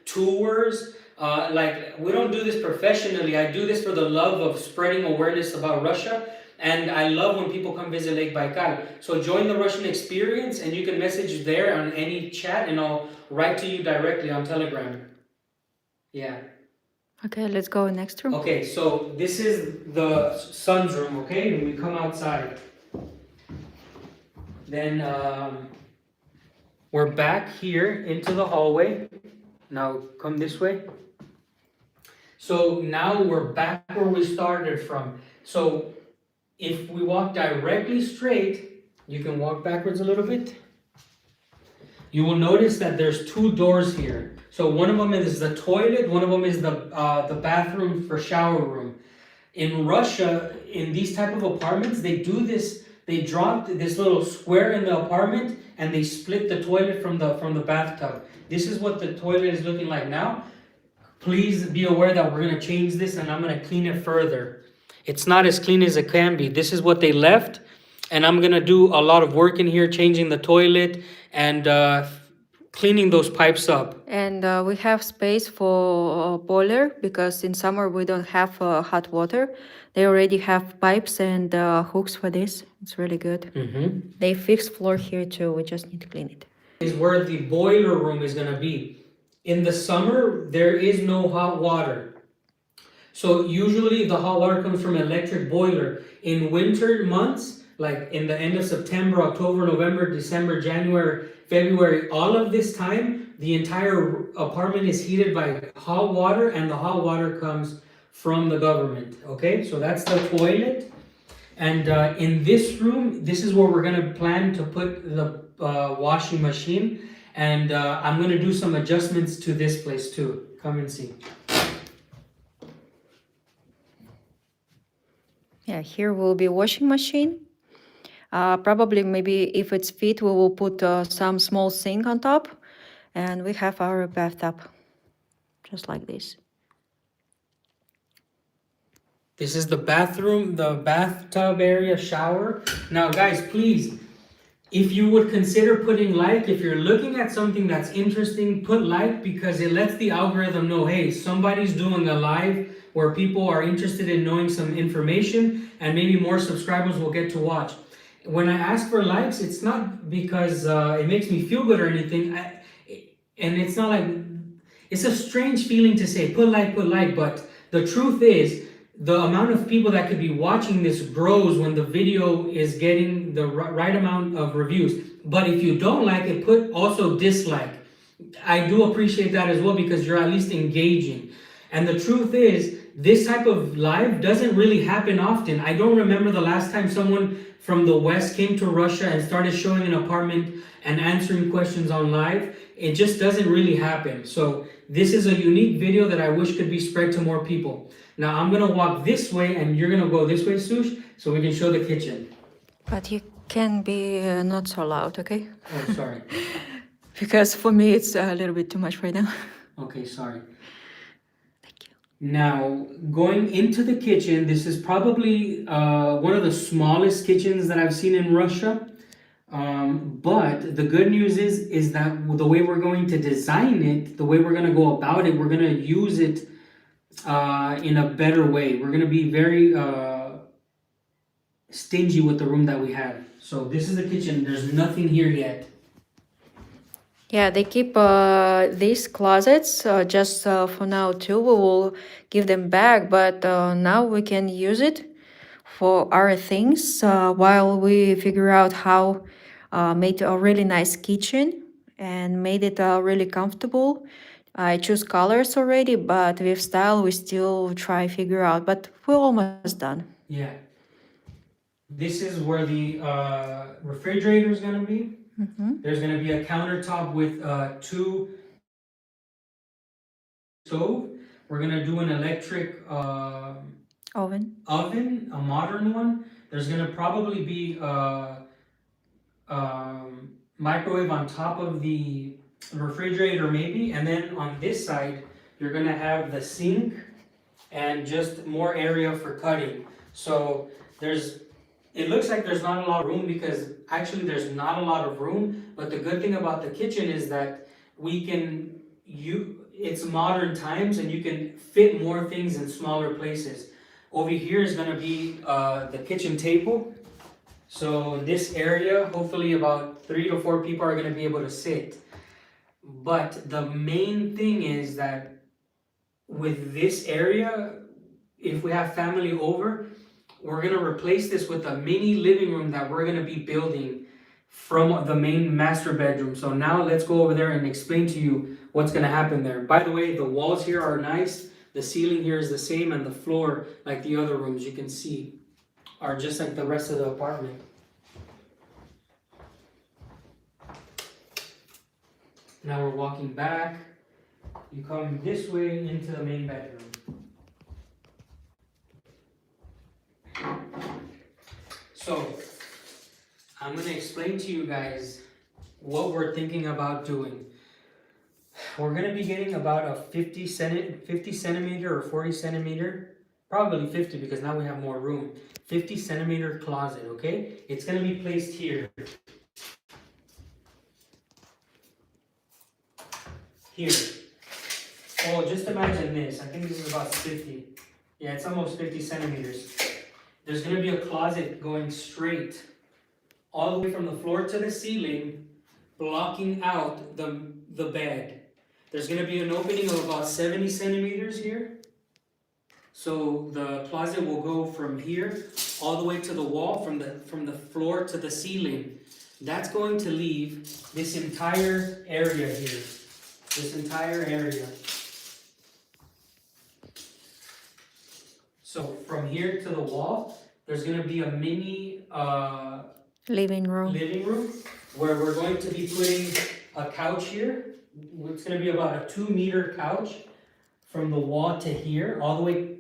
tours. Like, we don't do this professionally. I do this for the love of spreading awareness about Russia. And I love when people come visit Lake Baikal. So join the Russian Experience, and you can message there on any chat, and I'll write to you directly on Telegram. Yeah. Okay, let's go next room. Okay, so this is the son's room, okay? When we come outside. Then we're back here into the hallway. Now come this way. So now we're back where we started from. So if we walk directly straight, you can walk backwards a little bit. You will notice that there's two doors here. So one of them is the toilet, one of them is the bathroom for shower room. In Russia, in these type of apartments, they do this. They drop this little square in the apartment, and they split the toilet from the bathtub. This is what the toilet is looking like now. Please be aware that we're gonna change this, and I'm gonna clean it further. It's not as clean as it can be. This is what they left, and I'm gonna do a lot of work in here, changing the toilet and cleaning those pipes up. And we have space for boiler because in summer we don't have hot water. They already have pipes and hooks for this. It's really good. They fixed floor here too. We just need to clean it. Is where the boiler room is gonna be. In the summer, there is no hot water. So usually the hot water comes from electric boiler. In winter months, like in the end of September, October, November, December, January, February, all of this time, the entire apartment is heated by hot water, and the hot water comes from the government. Okay, so that's the toilet. And in this room, this is where we're gonna plan to put the washing machine. And I'm gonna do some adjustments to this place too. Come and see. Yeah, here will be washing machine. Probably maybe if it's fit, we will put some small sink on top, and we have our bathtub, just like this. This is the bathroom, the bathtub area, shower. Now, guys, please, if you would consider putting like, if you're looking at something that's interesting, put like, because it lets the algorithm know, hey, somebody's doing a live where people are interested in knowing some information, and maybe more subscribers will get to watch. When I ask for likes, it's not because it makes me feel good or anything. And it's not like, it's a strange feeling to say, put like, but the truth is, the amount of people that could be watching this grows when the video is getting the right amount of reviews. But if you don't like it, put also dislike. I do appreciate that as well, because you're at least engaging. And the truth is, this type of live doesn't really happen often. I don't remember the last time someone from the West came to Russia and started showing an apartment and answering questions on live. It just doesn't really happen. So this is a unique video that I wish could be spread to more people. Now I'm gonna walk this way, and you're gonna go this way, Sush, so we can show the kitchen. But you can be not so loud, okay? Oh, sorry. Because for me it's a little bit too much right now. Okay, sorry. Thank you. Now, going into the kitchen, this is probably one of the smallest kitchens that I've seen in Russia. But the good news is that the way we're going to design it, the way we're going to go about it, we're going to use it in a better way. We're going to be very stingy with the room that we have. So this is the kitchen. There's nothing here yet. Yeah, they keep these closets just for now too. We will give them back, but now we can use it for our things while we figure out how made a really nice kitchen and made it really comfortable. I choose colors already, but with style we still try figure out. But we're almost done. Yeah. This is where the refrigerator is going to be. There's going to be a countertop with two stove. We're going to do an electric Oven. oven, a modern one. There's gonna probably be microwave on top of the refrigerator, maybe, and then on this side, you're gonna have the sink and just more area for cutting. So there's, it looks like there's not a lot of room because actually there's not a lot of room. But the good thing about the kitchen is that we can it's modern times and you can fit more things in smaller places. Over here is gonna be the kitchen table. So in this area, hopefully about 3 to 4 people are gonna be able to sit. But the main thing is that with this area, if we have family over, we're gonna replace this with a mini living room that we're gonna be building from the main master bedroom. So now let's go over there and explain to you what's gonna happen there. By the way, the walls here are nice, the ceiling here is the same, and the floor, like the other rooms you can see, are just like the rest of the apartment. Now we're walking back. You come this way into the main bedroom. So, I'm gonna explain to you guys what we're thinking about doing. We're gonna be getting about a 50 centimeter or 40 centimeter, probably 50 because now we have more room. 50 centimeter closet, okay? It's gonna be placed here. Here. Oh, just imagine this. I think this is about 50. Yeah, it's almost 50 centimeters. There's gonna be a closet going straight all the way from the floor to the ceiling, blocking out the bed. There's gonna be an opening of about 70 centimeters here. So the closet will go from here all the way to the wall, from the floor to the ceiling. That's going to leave this entire area here. This entire area. So from here to the wall, there's gonna be a mini Living room. where we're going to be putting a couch here. It's gonna be about a 2 meter couch from the wall to here, all the way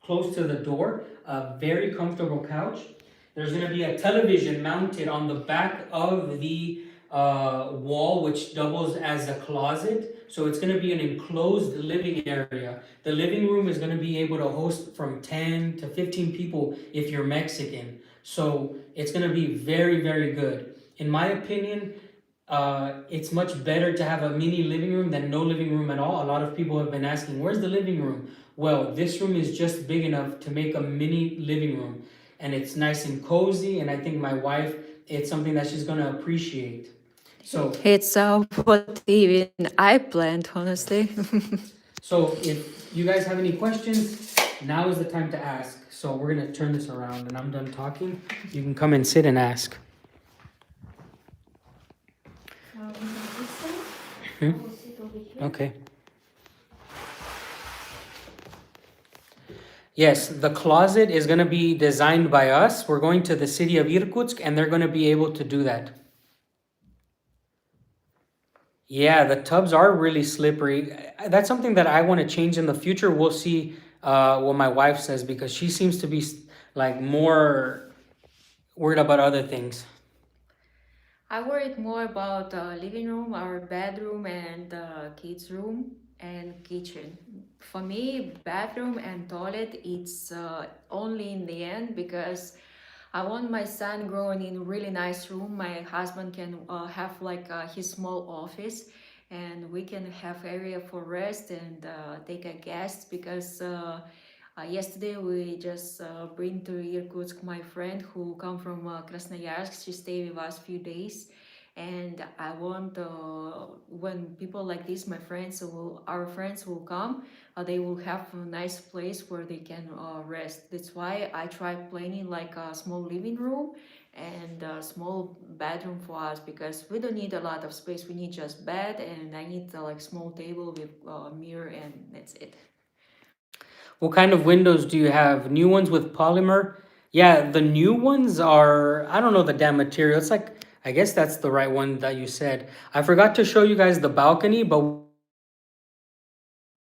close to the door. A very comfortable couch. There's gonna be a television mounted on the back of the wall, which doubles as a closet. So it's gonna be an enclosed living area. The living room is gonna be able to host from 10 to 15 people if you're Mexican. So it's gonna be very, very good. In my opinion, it's much better to have a mini living room than no living room at all. A lot of people have been asking, where's the living room? Well, this room is just big enough to make a mini living room. And it's nice and cozy, and I think my wife, it's something that she's gonna appreciate. So It's what even I planned, honestly. So if you guys have any questions, now is the time to ask. So we're gonna turn this around and I'm done talking. You can come and sit and ask. Okay. Yes, the closet is gonna be designed by us. We're going to the city of Irkutsk and they're gonna be able to do that. Yeah, the tubs are really slippery. That's something that I want to change in the future. We'll see what my wife says because she seems to be like more worried about other things. I worried more about living room, our bedroom, and kids' room and kitchen. For me, bathroom and toilet, it's only in the end because I want my son growing in a really nice room. My husband can have like his small office, and we can have area for rest and take a guest because yesterday we just bring to Irkutsk my friend who come from Krasnoyarsk. She stayed with us few days, and I want when people like this, my friends, our friends will come. They will have a nice place where they can rest. That's why I tried planning like a small living room and a small bedroom for us because we don't need a lot of space. We need just bed, and I need like small table with mirror, and that's it. What kind of windows do you have? New ones with polymer? Yeah, the new ones are, I don't know the damn material. It's like, I guess that's the right one that you said. I forgot to show you guys the balcony, but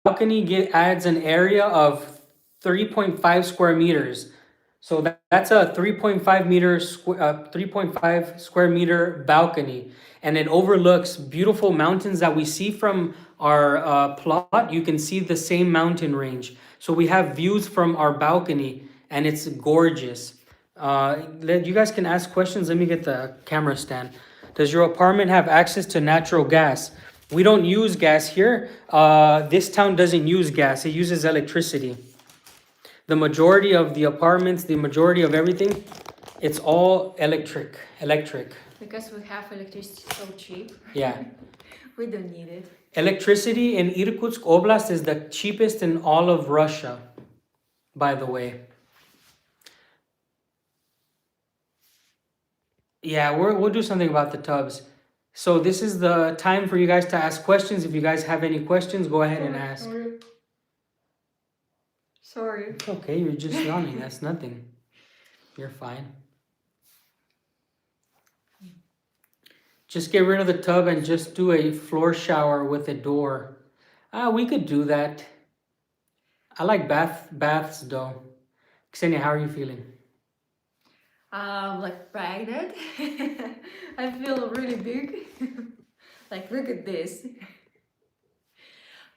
balcony adds an area of 3.5 square meters. So that's a 3.5 square meter balcony, and it overlooks beautiful mountains that we see from our plot. You can see the same mountain range. So we have views from our balcony, and it's gorgeous. You guys can ask questions. Let me get the camera stand. Does your apartment have access to natural gas? We don't use gas here. This town doesn't use gas. It uses electricity. The majority of the apartments, the majority of everything, it's all electric. Electric. Because we have electricity so cheap. Yeah. We don't need it. Electricity in Irkutsk Oblast is the cheapest in all of Russia, by the way. Yeah, we'll do something about the tubs. So this is the time for you guys to ask questions. If you guys have any questions, go ahead and ask. Sorry. It's okay, you're just yawning. That's nothing. You're fine. Just get rid of the tub and just do a floor shower with a door. We could do that. I like baths though. Ksenia, how are you feeling? Like pregnant. I feel really big. Like, look at this.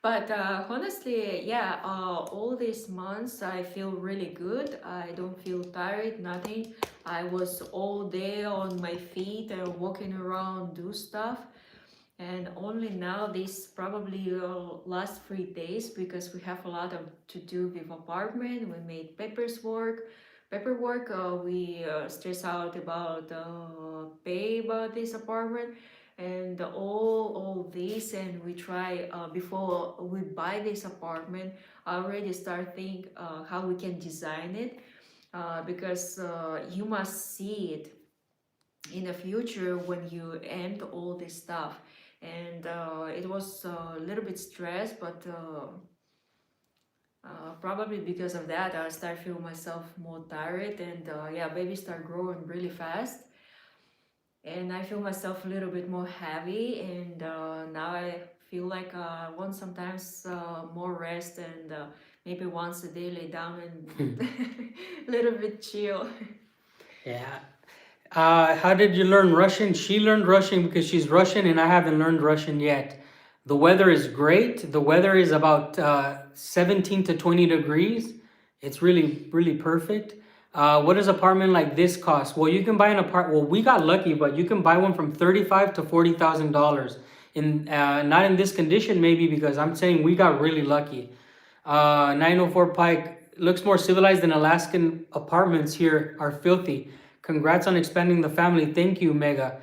But honestly, yeah, all these months I feel really good. I don't feel tired, nothing. I was all day on my feet, walking around, do stuff. And only now, this probably last 3 days, because we have a lot of to do with apartment. We made paperwork. We stress out about pay about this apartment, and all this, and we try before we buy this apartment. I already start think how we can design it, because you must see it in the future when you end all this stuff. And it was a little bit stressed, but probably because of that I start feeling myself more tired, and yeah, baby start growing really fast, and I feel myself a little bit more heavy, and now I feel like I want sometimes more rest, and maybe once a day lay down and a little bit chill. Yeah. How did you learn Russian? She learned Russian because she's Russian and I haven't learned Russian yet. The weather is great. The weather is about 17 to 20 degrees. It's really, really perfect. What does apartment like this cost? Well, you can buy an apartment. Well, we got lucky, but you can buy one from $35 to $40,000. In not in this condition, maybe, because I'm saying we got really lucky. 904 Pike looks more civilized than Alaskan apartments here are filthy. Congrats on expanding the family. Thank you, Mega.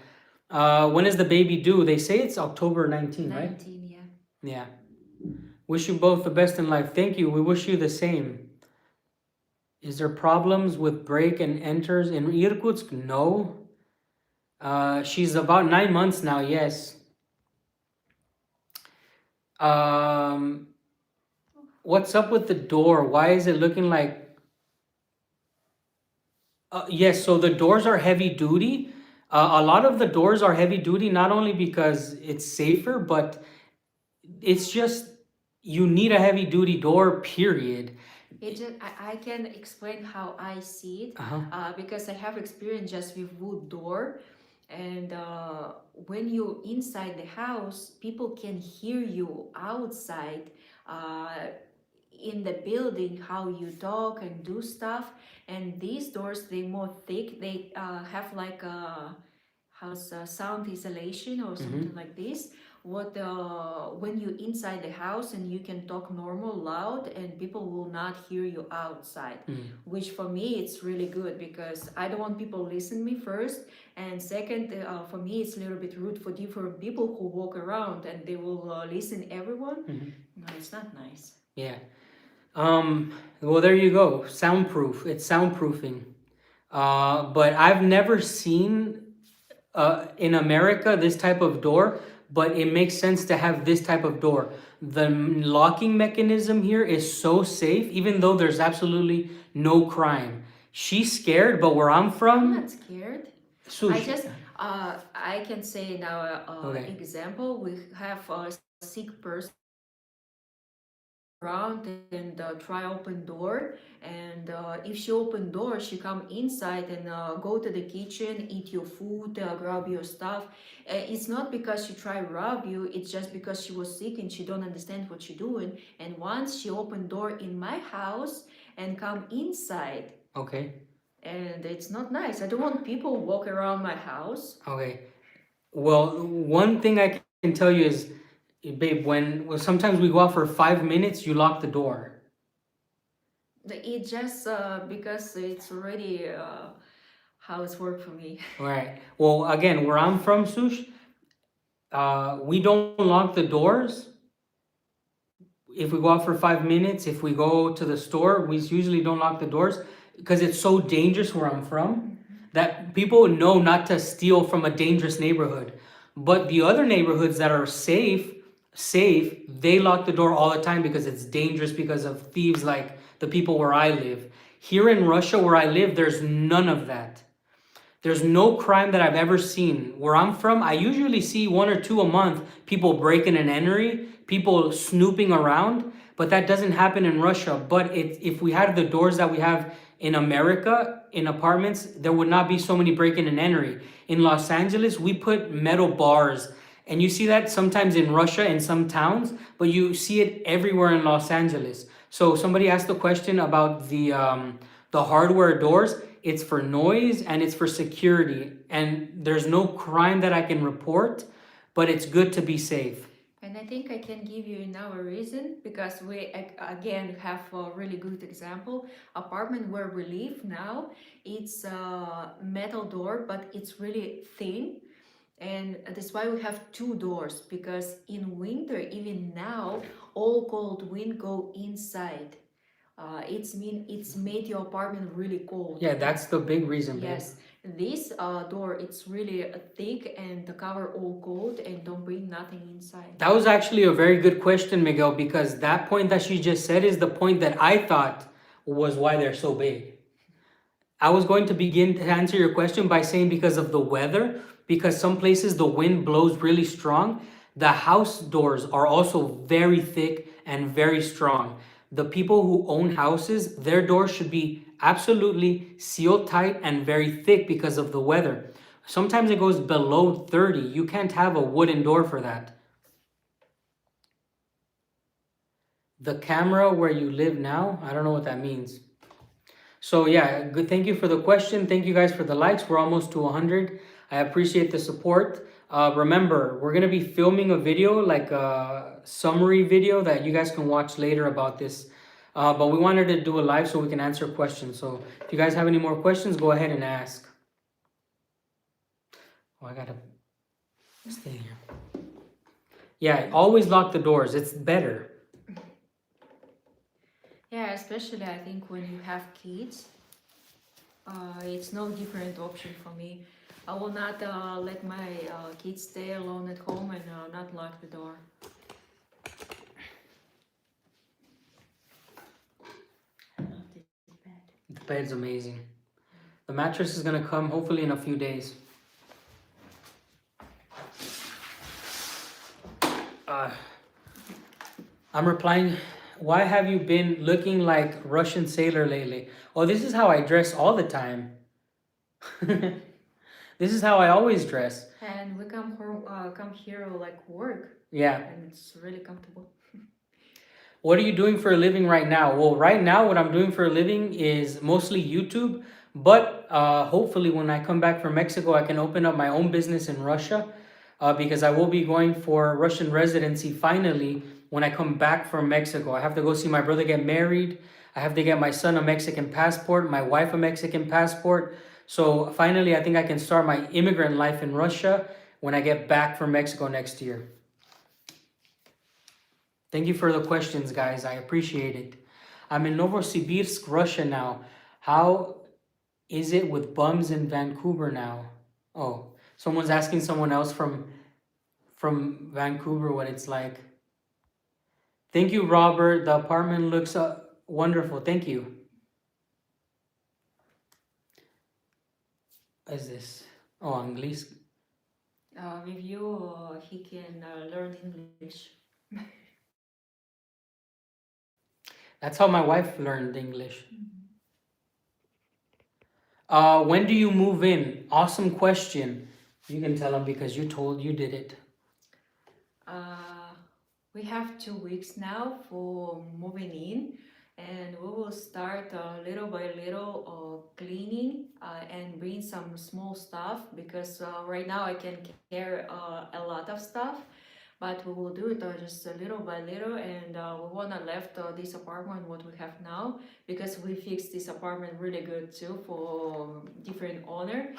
When is the baby due? They say it's October 19, right? 19, yeah. Yeah. Wish you both the best in life. Thank you. We wish you the same. Is there problems with break and enters in Irkutsk? No. She's about 9 months now, yes. What's up with the door? Why is it looking like... yes, so the doors are heavy duty. A lot of the doors are heavy duty, not only because it's safer, but it's just you need a heavy duty door, period. It just, I can explain how I see it, because I have experience just with wood door, and when you inside the house, people can hear you outside, in the building, how you talk and do stuff. And these doors, they more thick. They have like a house sound isolation or something like this. What when you inside the house and you can talk normal loud and people will not hear you outside, which for me it's really good, because I don't want people listen me first, and second, for me it's a little bit rude for different people who walk around and they will listen everyone. No, it's not nice. Yeah. Well, there you go. Soundproof. It's soundproofing. But I've never seen in America this type of door, but it makes sense to have this type of door. The locking mechanism here is so safe, even though there's absolutely no crime. She's scared, but where I'm from... I'm not scared. I just, I can say now, example, we have a sick person around and try open door, and if she open door, she come inside and go to the kitchen, eat your food, grab your stuff. It's not because she try rob you, it's just because she was sick and she don't understand what she doing. And once she open door in my house and come inside, Okay. and it's not nice. I don't want people walk around my house. Okay. Well, one thing I can tell you is, babe, when sometimes we go out for 5 minutes, you lock the door. It just because it's already how it's worked for me. Right. Well, again, where I'm from, Sush, we don't lock the doors. If we go out for 5 minutes, if we go to the store, we usually don't lock the doors because it's so dangerous where I'm from that people know not to steal from a dangerous neighborhood. But the other neighborhoods that are safe, they lock the door all the time because it's dangerous because of thieves like the people where I live. Here in Russia, where I live, there's none of that. There's no crime that I've ever seen. Where I'm from, I usually see one or two a month, people breaking and entering, people snooping around, but that doesn't happen in Russia. But if we had the doors that we have in America, in apartments, there would not be so many breaking and entering. In Los Angeles, we put metal bars, and you see that sometimes in Russia in some towns, but you see it everywhere in Los Angeles. So somebody asked the question about the hardware doors. It's for noise and it's for security, and there's no crime that I can report, but it's good to be safe. And I think I can give you now a reason because we again have a really good example. Apartment where we live now, it's a metal door, but it's really thin, and that's why we have two doors because in winter, even now, all cold wind go inside. It's made your apartment really cold. Yeah, that's the big reason, babe. Yes, this door it's really thick and the cover all cold and don't bring nothing inside. That was actually a very good question, Miguel, because that point that she just said is the point that I thought was why they're so big. I was going to begin to answer your question by saying because of the weather, because some places the wind blows really strong. The house doors are also very thick and very strong. The people who own houses, their doors should be absolutely sealed tight and very thick because of the weather. Sometimes it goes below 30. You can't have a wooden door for that. The camera where you live now, I don't know what that means. So yeah, good. Thank you for the question. Thank you guys for the likes. We're almost to 100. I appreciate the support. Remember, we're gonna be filming a video, like a summary video that you guys can watch later about this. But we wanted to do a live so we can answer questions. So if you guys have any more questions, go ahead and ask. Oh, I gotta stay here. Yeah, always lock the doors. It's better. Yeah, especially I think when you have kids, it's no different option for me. I will not let my kids stay alone at home and not lock the door. I love this bed. The bed's amazing. The mattress is gonna come hopefully in a few days. I'm replying, why have you been looking like Russian sailor lately? Oh, this is how I dress all the time. This is how I always dress. And we come home, come here like work. Yeah. And it's really comfortable. What are you doing for a living right now? Well, right now, what I'm doing for a living is mostly YouTube. But hopefully, when I come back from Mexico, I can open up my own business in Russia because I will be going for Russian residency finally when I come back from Mexico. I have to go see my brother get married. I have to get my son a Mexican passport, my wife a Mexican passport. So finally, I think I can start my immigrant life in Russia when I get back from Mexico next year. Thank you for the questions, guys. I appreciate it. I'm in Novosibirsk, Russia now. How is it with bums in Vancouver now? Oh, someone's asking someone else from Vancouver what it's like. Thank you, Robert. The apartment looks wonderful. Thank you. What is this? Oh, English. With you, he can learn English. That's how my wife learned English. Mhm. When do you move in? Awesome question. You can tell them because you did it. Uh, we have 2 weeks now for moving in, and we will start little by little cleaning and bring some small stuff because right now I can carry a lot of stuff, but we will do it just little by little, and we wanna left this apartment what we have now because we fixed this apartment really good too for different owner.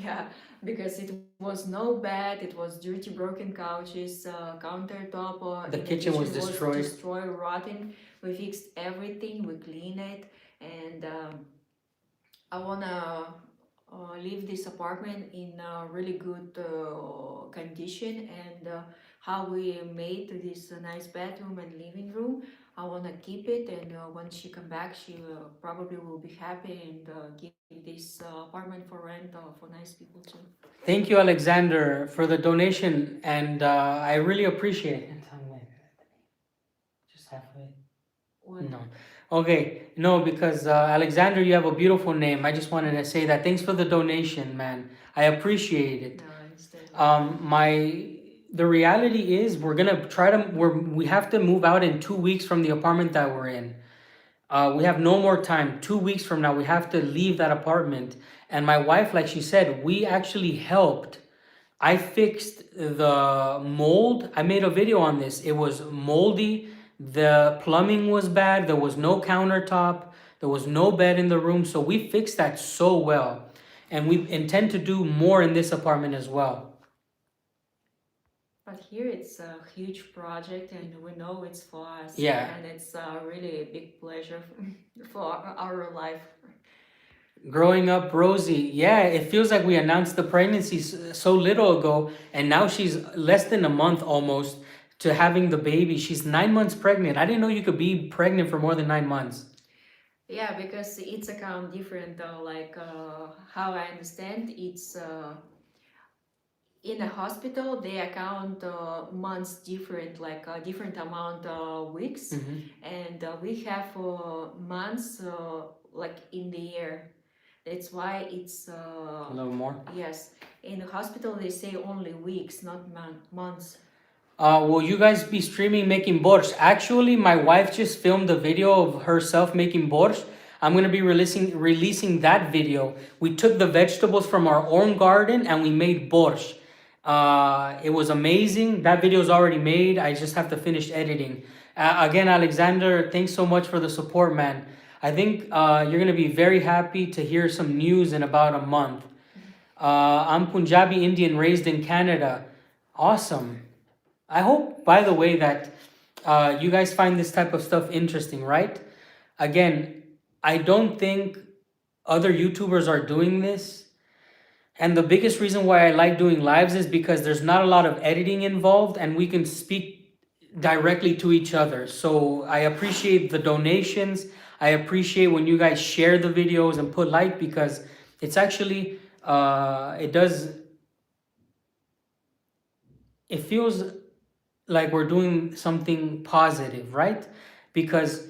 Yeah, because it was no bad, it was dirty, broken couches, countertop The in the kitchen was kitchen was destroyed. destroyed, rotten. We fixed everything, we cleaned it, and I wanna leave this apartment in a really good condition, and how we made this nice bedroom and living room. I wanna keep it, and when she come back, she probably will be happy and give this apartment for rent for nice people too. Thank you, Alexander, for the donation, and I really appreciate it. Just halfway. What? No. Okay. No, because Alexander, you have a beautiful name. I just wanted to say that. Thanks for the donation, man. I appreciate it. No, I understand. My the reality is we have to move out in 2 weeks from the apartment that we're in. We have no more time. 2 weeks from now, we have to leave that apartment. And my wife, like she said, we actually helped. I fixed the mold. I made a video on this. It was moldy. The plumbing was bad. There was no countertop. There was no bed in the room. So we fixed that so well. And we intend to do more in this apartment as well. But here it's a huge project, and we know it's for us. Yeah. And it's really a big pleasure for our life. Growing up Rosie, yeah, it feels like we announced the pregnancy so little ago, and now she's less than a month almost to having the baby. She's 9 months pregnant. I didn't know you could be pregnant for more than 9 months. Yeah, because it's account different. Like how I understand, it's in a hospital they account months different, like a different amount weeks, and we have months like in the year. That's why it's A little more. yes. In the hospital they say only weeks, not months. Will you guys be streaming making borscht? Actually, my wife just filmed a video of herself making borscht. I'm gonna be releasing that video. We took the vegetables from our own garden and we made borscht. It was amazing. That video is already made. I just have to finish editing. Again, Alexander, thanks so much for the support, man. I think you're gonna be very happy to hear some news in about a month. I'm Punjabi Indian, raised in Canada. Awesome. I hope, by the way, that you guys find this type of stuff interesting, right? Again, I don't think other YouTubers are doing this. And the biggest reason why I like doing lives is because there's not a lot of editing involved and we can speak directly to each other. So I appreciate the donations. I appreciate when you guys share the videos and put like, because it's actually, it feels like we're doing something positive, right? Because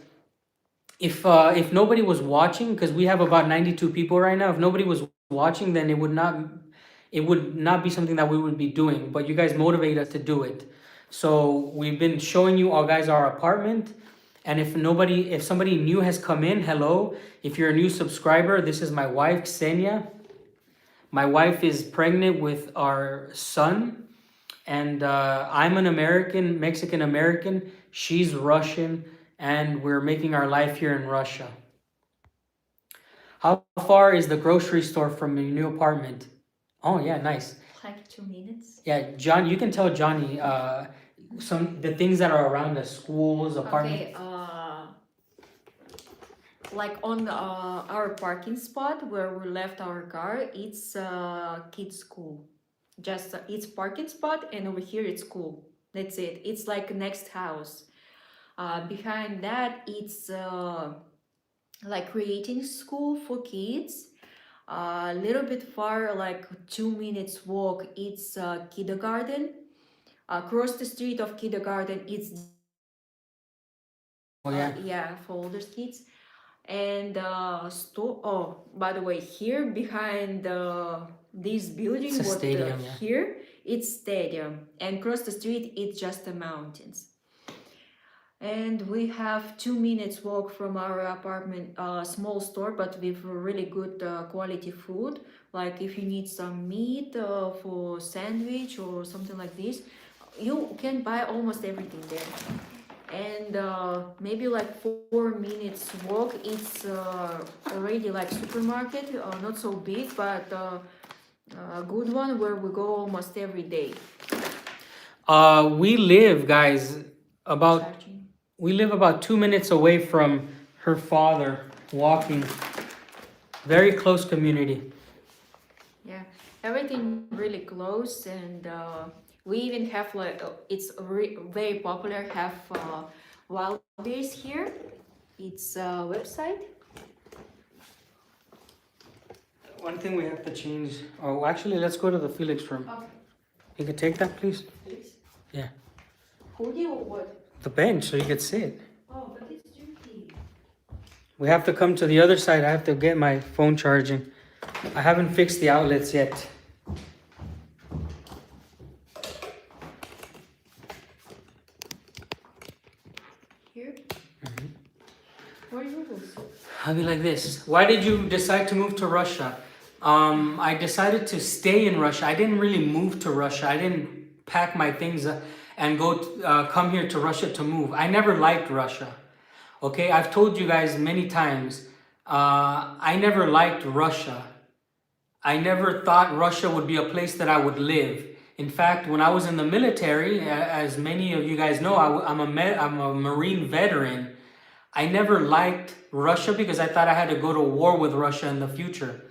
if nobody was watching, because we have about 92 people right now, if nobody was watching, then it would not be something that we would be doing. But you guys motivate us to do it. So we've been showing you all guys our apartment. And if somebody new has come in, hello. If you're a new subscriber, this is my wife, Ksenia. My wife is pregnant with our son, and I'm an American, Mexican American. She's Russian, and we're making our life here in Russia. How far is the grocery store from your new apartment? Oh yeah, nice. Like 2 minutes. Yeah, John, you can tell Johnny some the things that are around us, schools, apartment. Okay, like on our parking spot where we left our car, it's kids school. Just it's parking spot, and over here it's school. That's it. It's like next house. Behind that, it's like creating school for kids. A little bit far, like 2 minutes walk, it's kindergarten. Across the street of kindergarten, it's daycare. Oh yeah, yeah, for older kids. And store. Oh, by the way, here behind this it's a building, what stadium. Yeah. here it's stadium, and across the street it's just the mountains. And we have 2 minutes walk from our apartment, small store, but with really good quality food. Like if you need some meat for sandwich or something like this, you can buy almost everything there. And maybe like 4 minutes walk, it's already like supermarket, not so big, but a good one where we go almost every day. We live, guys, about Charging. we live about 2 minutes away from her father, walking. Very close community. Yeah, everything really close, and we even have like it's very popular. Have wild beers here. It's a website. One thing we have to change. Oh, actually, let's go to the Felix room. Okay, You could take that, please. please. Yeah, Hoodie or what? the bench so you could sit. Oh, but it's dirty. We have to come to the other side. I have to get my phone charging. I haven't fixed the outlets yet. Here. What are yours? I'll be like this. Why did you decide to move to Russia? I decided to stay in Russia. I didn't really move to Russia. I didn't pack my things up and come here to Russia to move. I never liked Russia. Okay, I've told you guys many times. I never liked Russia. I never thought Russia would be a place that I would live. In fact, when I was in the military, as many of you guys know, I'm a Marine veteran. I never liked Russia because I thought I had to go to war with Russia in the future.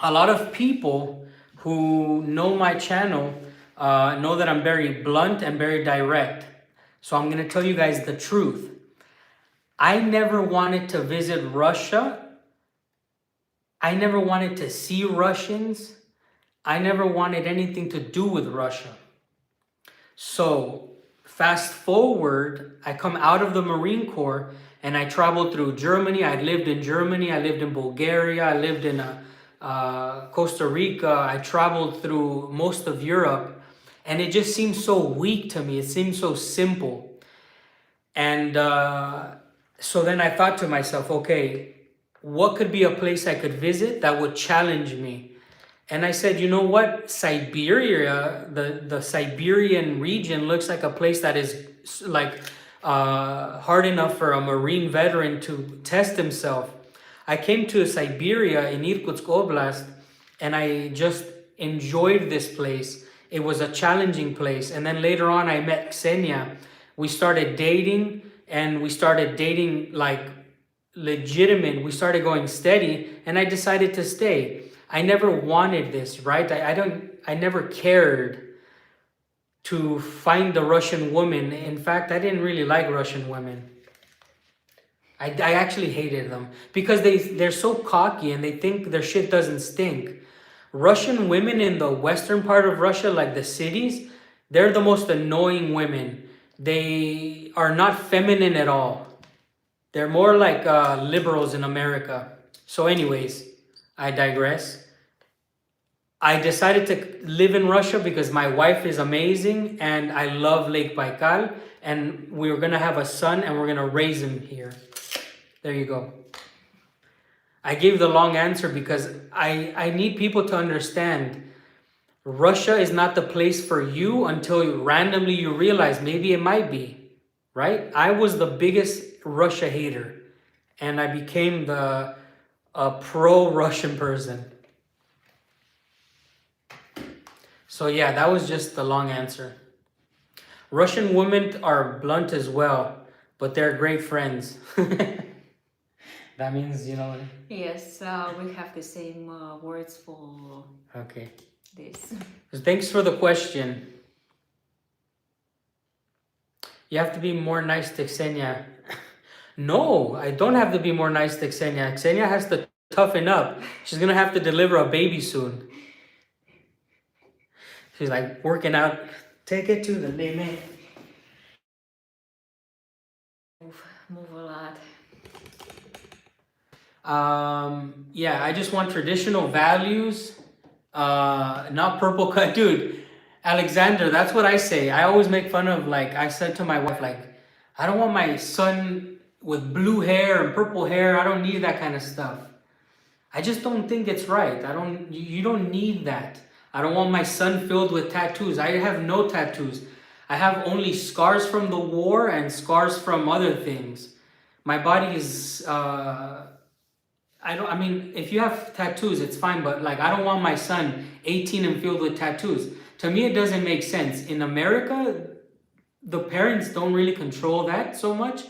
A lot of people who know my channel know that I'm very blunt and very direct. So I'm going to tell you guys the truth. I never wanted to visit Russia. I never wanted to see Russians. I never wanted anything to do with Russia. So fast forward, I come out of the Marine Corps and I traveled through Germany. I lived in Germany. I lived in Bulgaria. I lived in Costa Rica. I traveled through most of Europe. And it just seemed so weak to me. It seemed so simple. And so then I thought to myself, okay, what could be a place I could visit that would challenge me? And I said, you know what? Siberia, the Siberian region looks like a place that is like hard enough for a Marine veteran to test himself. I came to Siberia in Irkutsk Oblast and I just enjoyed this place. It was a challenging place. And then later on, I met Ksenia. We started dating and we started dating like legitimate. We started going steady and I decided to stay. I never wanted this, right? I never cared to find the Russian woman. In fact, I didn't really like Russian women. I actually hated them because they're so cocky and they think their shit doesn't stink. Russian women in the western part of Russia, like the cities, they're the most annoying women. They are not feminine at all. They're more like liberals in America. So anyways, I digress. I decided to live in Russia because my wife is amazing and I love Lake Baikal and we were going to have a son and we're going to raise him here. There you go. I gave the long answer because I need people to understand Russia is not the place for you until randomly you realize maybe it might be, right? I was the biggest Russia hater and I became a pro-Russian person. So yeah, that was just the long answer. Russian women are blunt as well, but they're great friends. That means, you know. Yes, we have the same words for Okay. this. Thanks for the question. You have to be more nice to Ksenia. No, I don't have to be more nice to Ksenia. Ksenia has to toughen up. She's going to have to deliver a baby soon. She's like working out. Take it to the limit. Move a lot. Yeah, I just want traditional values, not purple cut. Dude, Alexander, that's what I say. I always make fun of, like, I said to my wife, like, I don't want my son with blue hair and purple hair. I don't need that kind of stuff. I just don't think it's right. You don't need that. I don't want my son filled with tattoos. I have no tattoos. I have only scars from the war and scars from other things. My body is, I mean, if you have tattoos, it's fine, but like, I don't want my son 18 and filled with tattoos. To me, it doesn't make sense. In America, the parents don't really control that so much.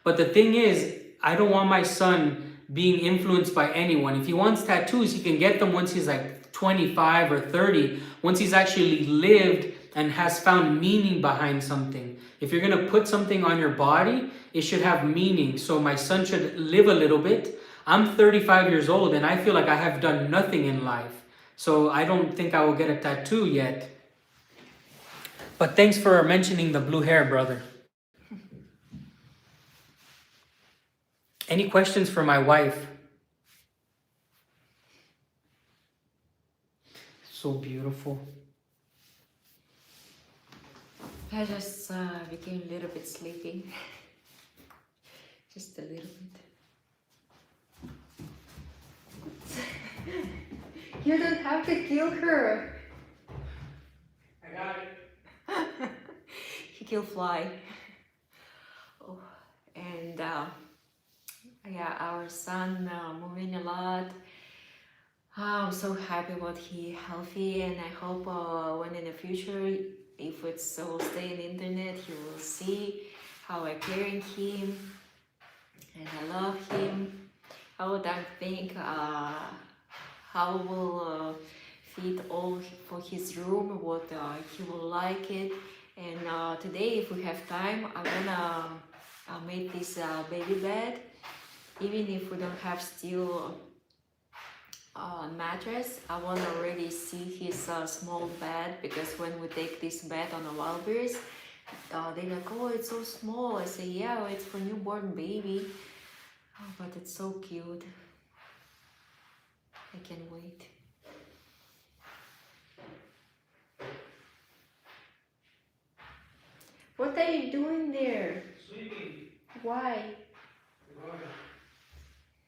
But the thing is, I don't want my son being influenced by anyone. If he wants tattoos, he can get them once he's like 25 or 30, once he's actually lived and has found meaning behind something. If you're going to put something on your body, it should have meaning. So my son should live a little bit. I'm 35 years old and I feel like I have done nothing in life. So I don't think I will get a tattoo yet. But thanks for mentioning the blue hair, brother. Any questions for my wife? So beautiful. I just became a little bit sleepy. Just a little bit. You don't have to kill her. I got it. He killed fly. Oh, and yeah, our son moving a lot. I'm so happy about he healthy, and I hope when in the future, if it's will stay on the internet, he will see how I caring him and I love him. I would think how will fit all for his room, what he will like it. And today, if we have time, I'm gonna make this baby bed, even if we don't have still mattress. I want to already see his small bed, because when we take this bed on the Wildberries, they're like, oh, it's so small. I say, yeah, it's for newborn baby. Oh, but it's so cute. I can't wait. What are you doing there? Sleeping. Why?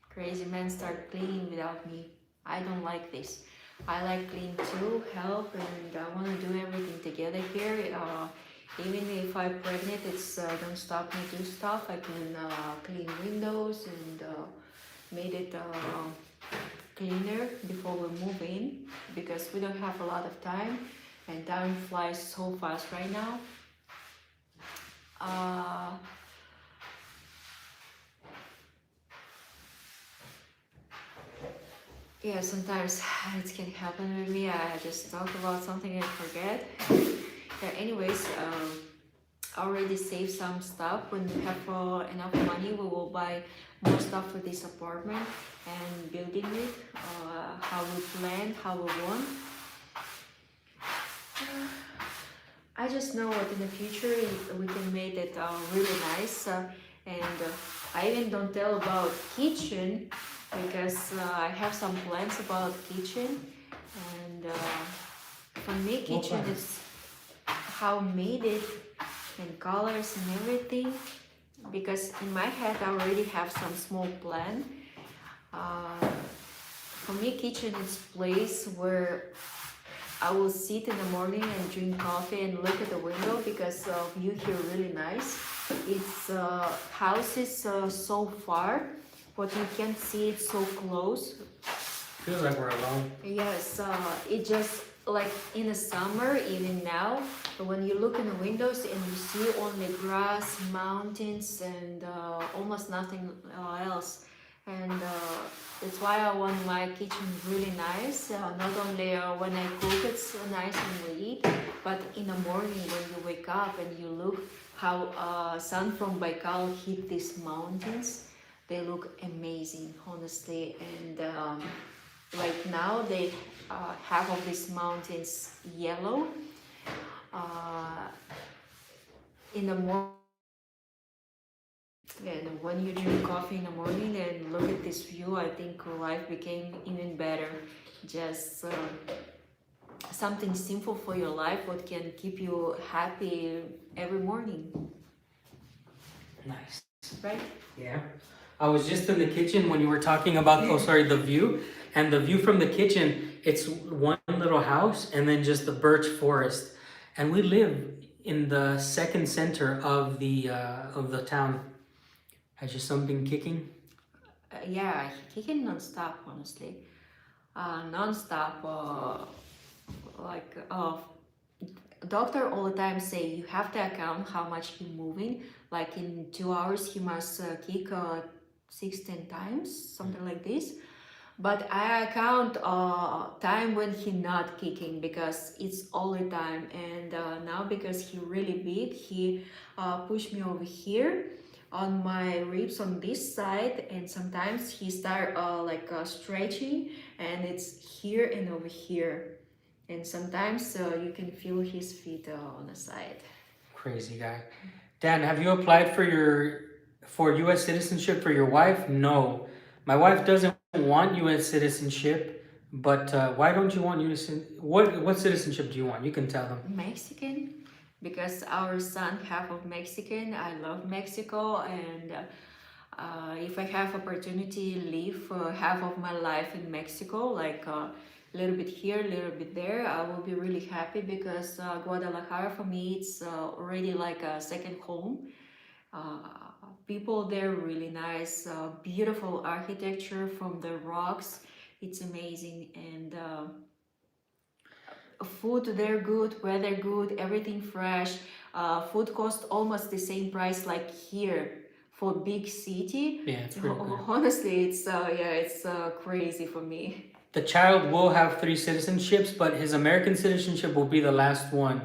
Crazy man start cleaning without me. I don't like this. I like clean too, help, and I want to do everything together here. Even if I'm pregnant, it's don't stop me do stuff. I can clean windows and made it cleaner before we move in, because we don't have a lot of time and time flies so fast right now. Yeah, sometimes it can happen with me. I just talk about something and forget. Yeah, anyways, I already saved some stuff. When we have enough money, we will buy more stuff for this apartment and building it how we plan, how we want. I just know that in the future we can make it really nice, and I even don't tell about kitchen, because I have some plans about kitchen, and for me kitchen is how made it and colors and everything, because in my head I already have some small plan. For me kitchen is place where I will sit in the morning and drink coffee and look at the window, because view here really nice. It's house is so far, but you can't see it so close. Feels like we're alone. Yes, it just like in the summer, even now, when you look in the windows and you see only grass, mountains, and almost nothing else. And that's why I want my kitchen really nice. Not only when I cook it's nice and we eat, but in the morning when you wake up and you look how sun from Baikal hit these mountains, they look amazing, honestly. And right now they half of these mountains yellow. In the morning And when you drink coffee in the morning and look at this view, I think life became even better. Just something simple for your life, what can keep you happy every morning, Nice. right? Yeah. I was just in the kitchen when you were talking about, oh, sorry, the view. And the view from the kitchen, it's one little house and then just the birch forest. And we live in the second center of the town. Has your son been kicking? Yeah, he can non-stop, honestly. Non-stop, like doctor all the time say you have to account how much he moving. Like in 2 hours, he must kick 6-10 times, something like this. But I account time when he not kicking because it's all the time. And now because he really big, he push me over here on my ribs on this side, and sometimes he start stretching, and it's here and over here, and sometimes you can feel his feet on the side. Crazy guy. Dan, have you applied for U.S. citizenship for your wife? No, my wife doesn't want U.S. citizenship. But why don't you want U.S. What citizenship do you want? You can tell them. Mexican, because our son half of Mexican. I love Mexico, and if I have opportunity live half of my life in Mexico, like a little bit here, a little bit there, I will be really happy because Guadalajara for me it's already like a second home. Uh, People there really nice, beautiful architecture from the rocks. It's amazing, and food there good, weather good, everything fresh. Food cost almost the same price like here for big city. Yeah, it's pretty good. Honestly, it's it's crazy for me. The child will have three citizenships, but his American citizenship will be the last one.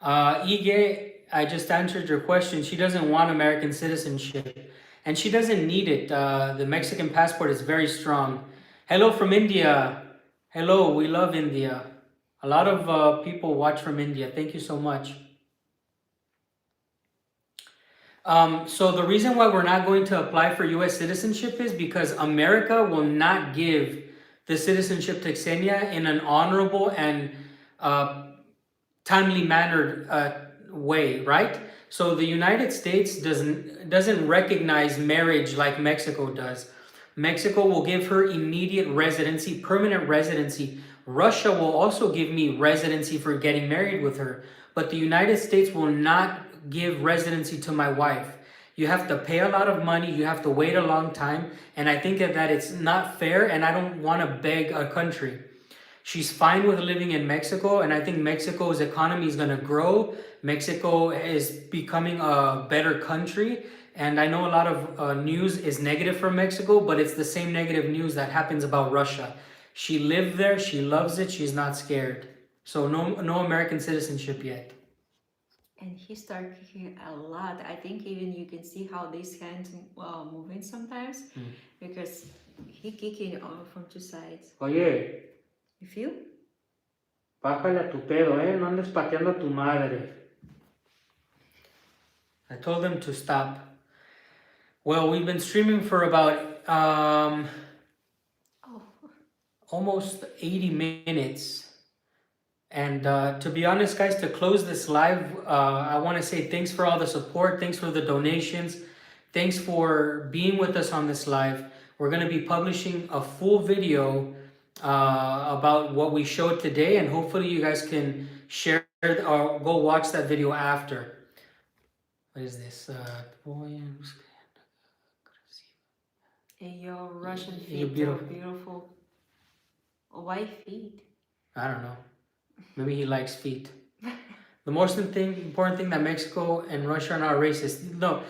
Ige, I just answered your question. She doesn't want American citizenship, and she doesn't need it. The Mexican passport is very strong. Hello from India. Hello, we love India. A lot of people watch from India. Thank you so much. So the reason why we're not going to apply for U.S. citizenship is because America will not give the citizenship to Xenia in an honorable and uh, timely mannered way, right? So the United States doesn't recognize marriage like Mexico does. Mexico will give her immediate residency, permanent residency. Russia will also give me residency for getting married with her, but the United States will not give residency to my wife. You have to pay a lot of money, you have to wait a long time, and I think that it's not fair, and I don't want to beg a country. She's fine with living in Mexico, and I think Mexico's economy is going to grow. Mexico is becoming a better country, and I know a lot of news is negative for Mexico, but it's the same negative news that happens about Russia. She lived there, she loves it, she's not scared. So no American citizenship yet. And he started kicking a lot. I think even you can see how these hands moving sometimes because he kicking from two sides. Oye, You feel? bájale a tu pedo, no andes pateando a tu madre. I told them to stop. Well, we've been streaming for about almost 80 minutes. And to be honest, guys, to close this live, I want to say thanks for all the support. Thanks for the donations. Thanks for being with us on this live. We're going to be publishing a full video about what we showed today, and hopefully you guys can share or go watch that video after. What is this? And your Russian feet You're beautiful. beautiful. White feet. I don't know. Maybe he likes feet. The most important thing that Mexico and Russia are not racist. No,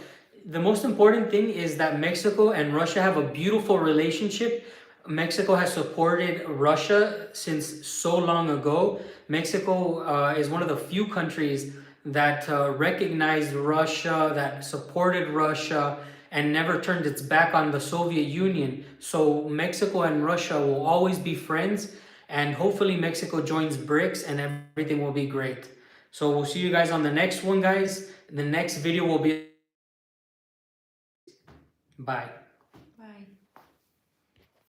the most important thing is that Mexico and Russia have a beautiful relationship. Mexico has supported Russia since so long ago. Mexico is one of the few countries that recognized Russia, that supported Russia, and never turned its back on the Soviet Union. So Mexico and Russia will always be friends, and hopefully Mexico joins BRICS and everything will be great. So we'll see you guys on the next one, guys. The next video will be Bye.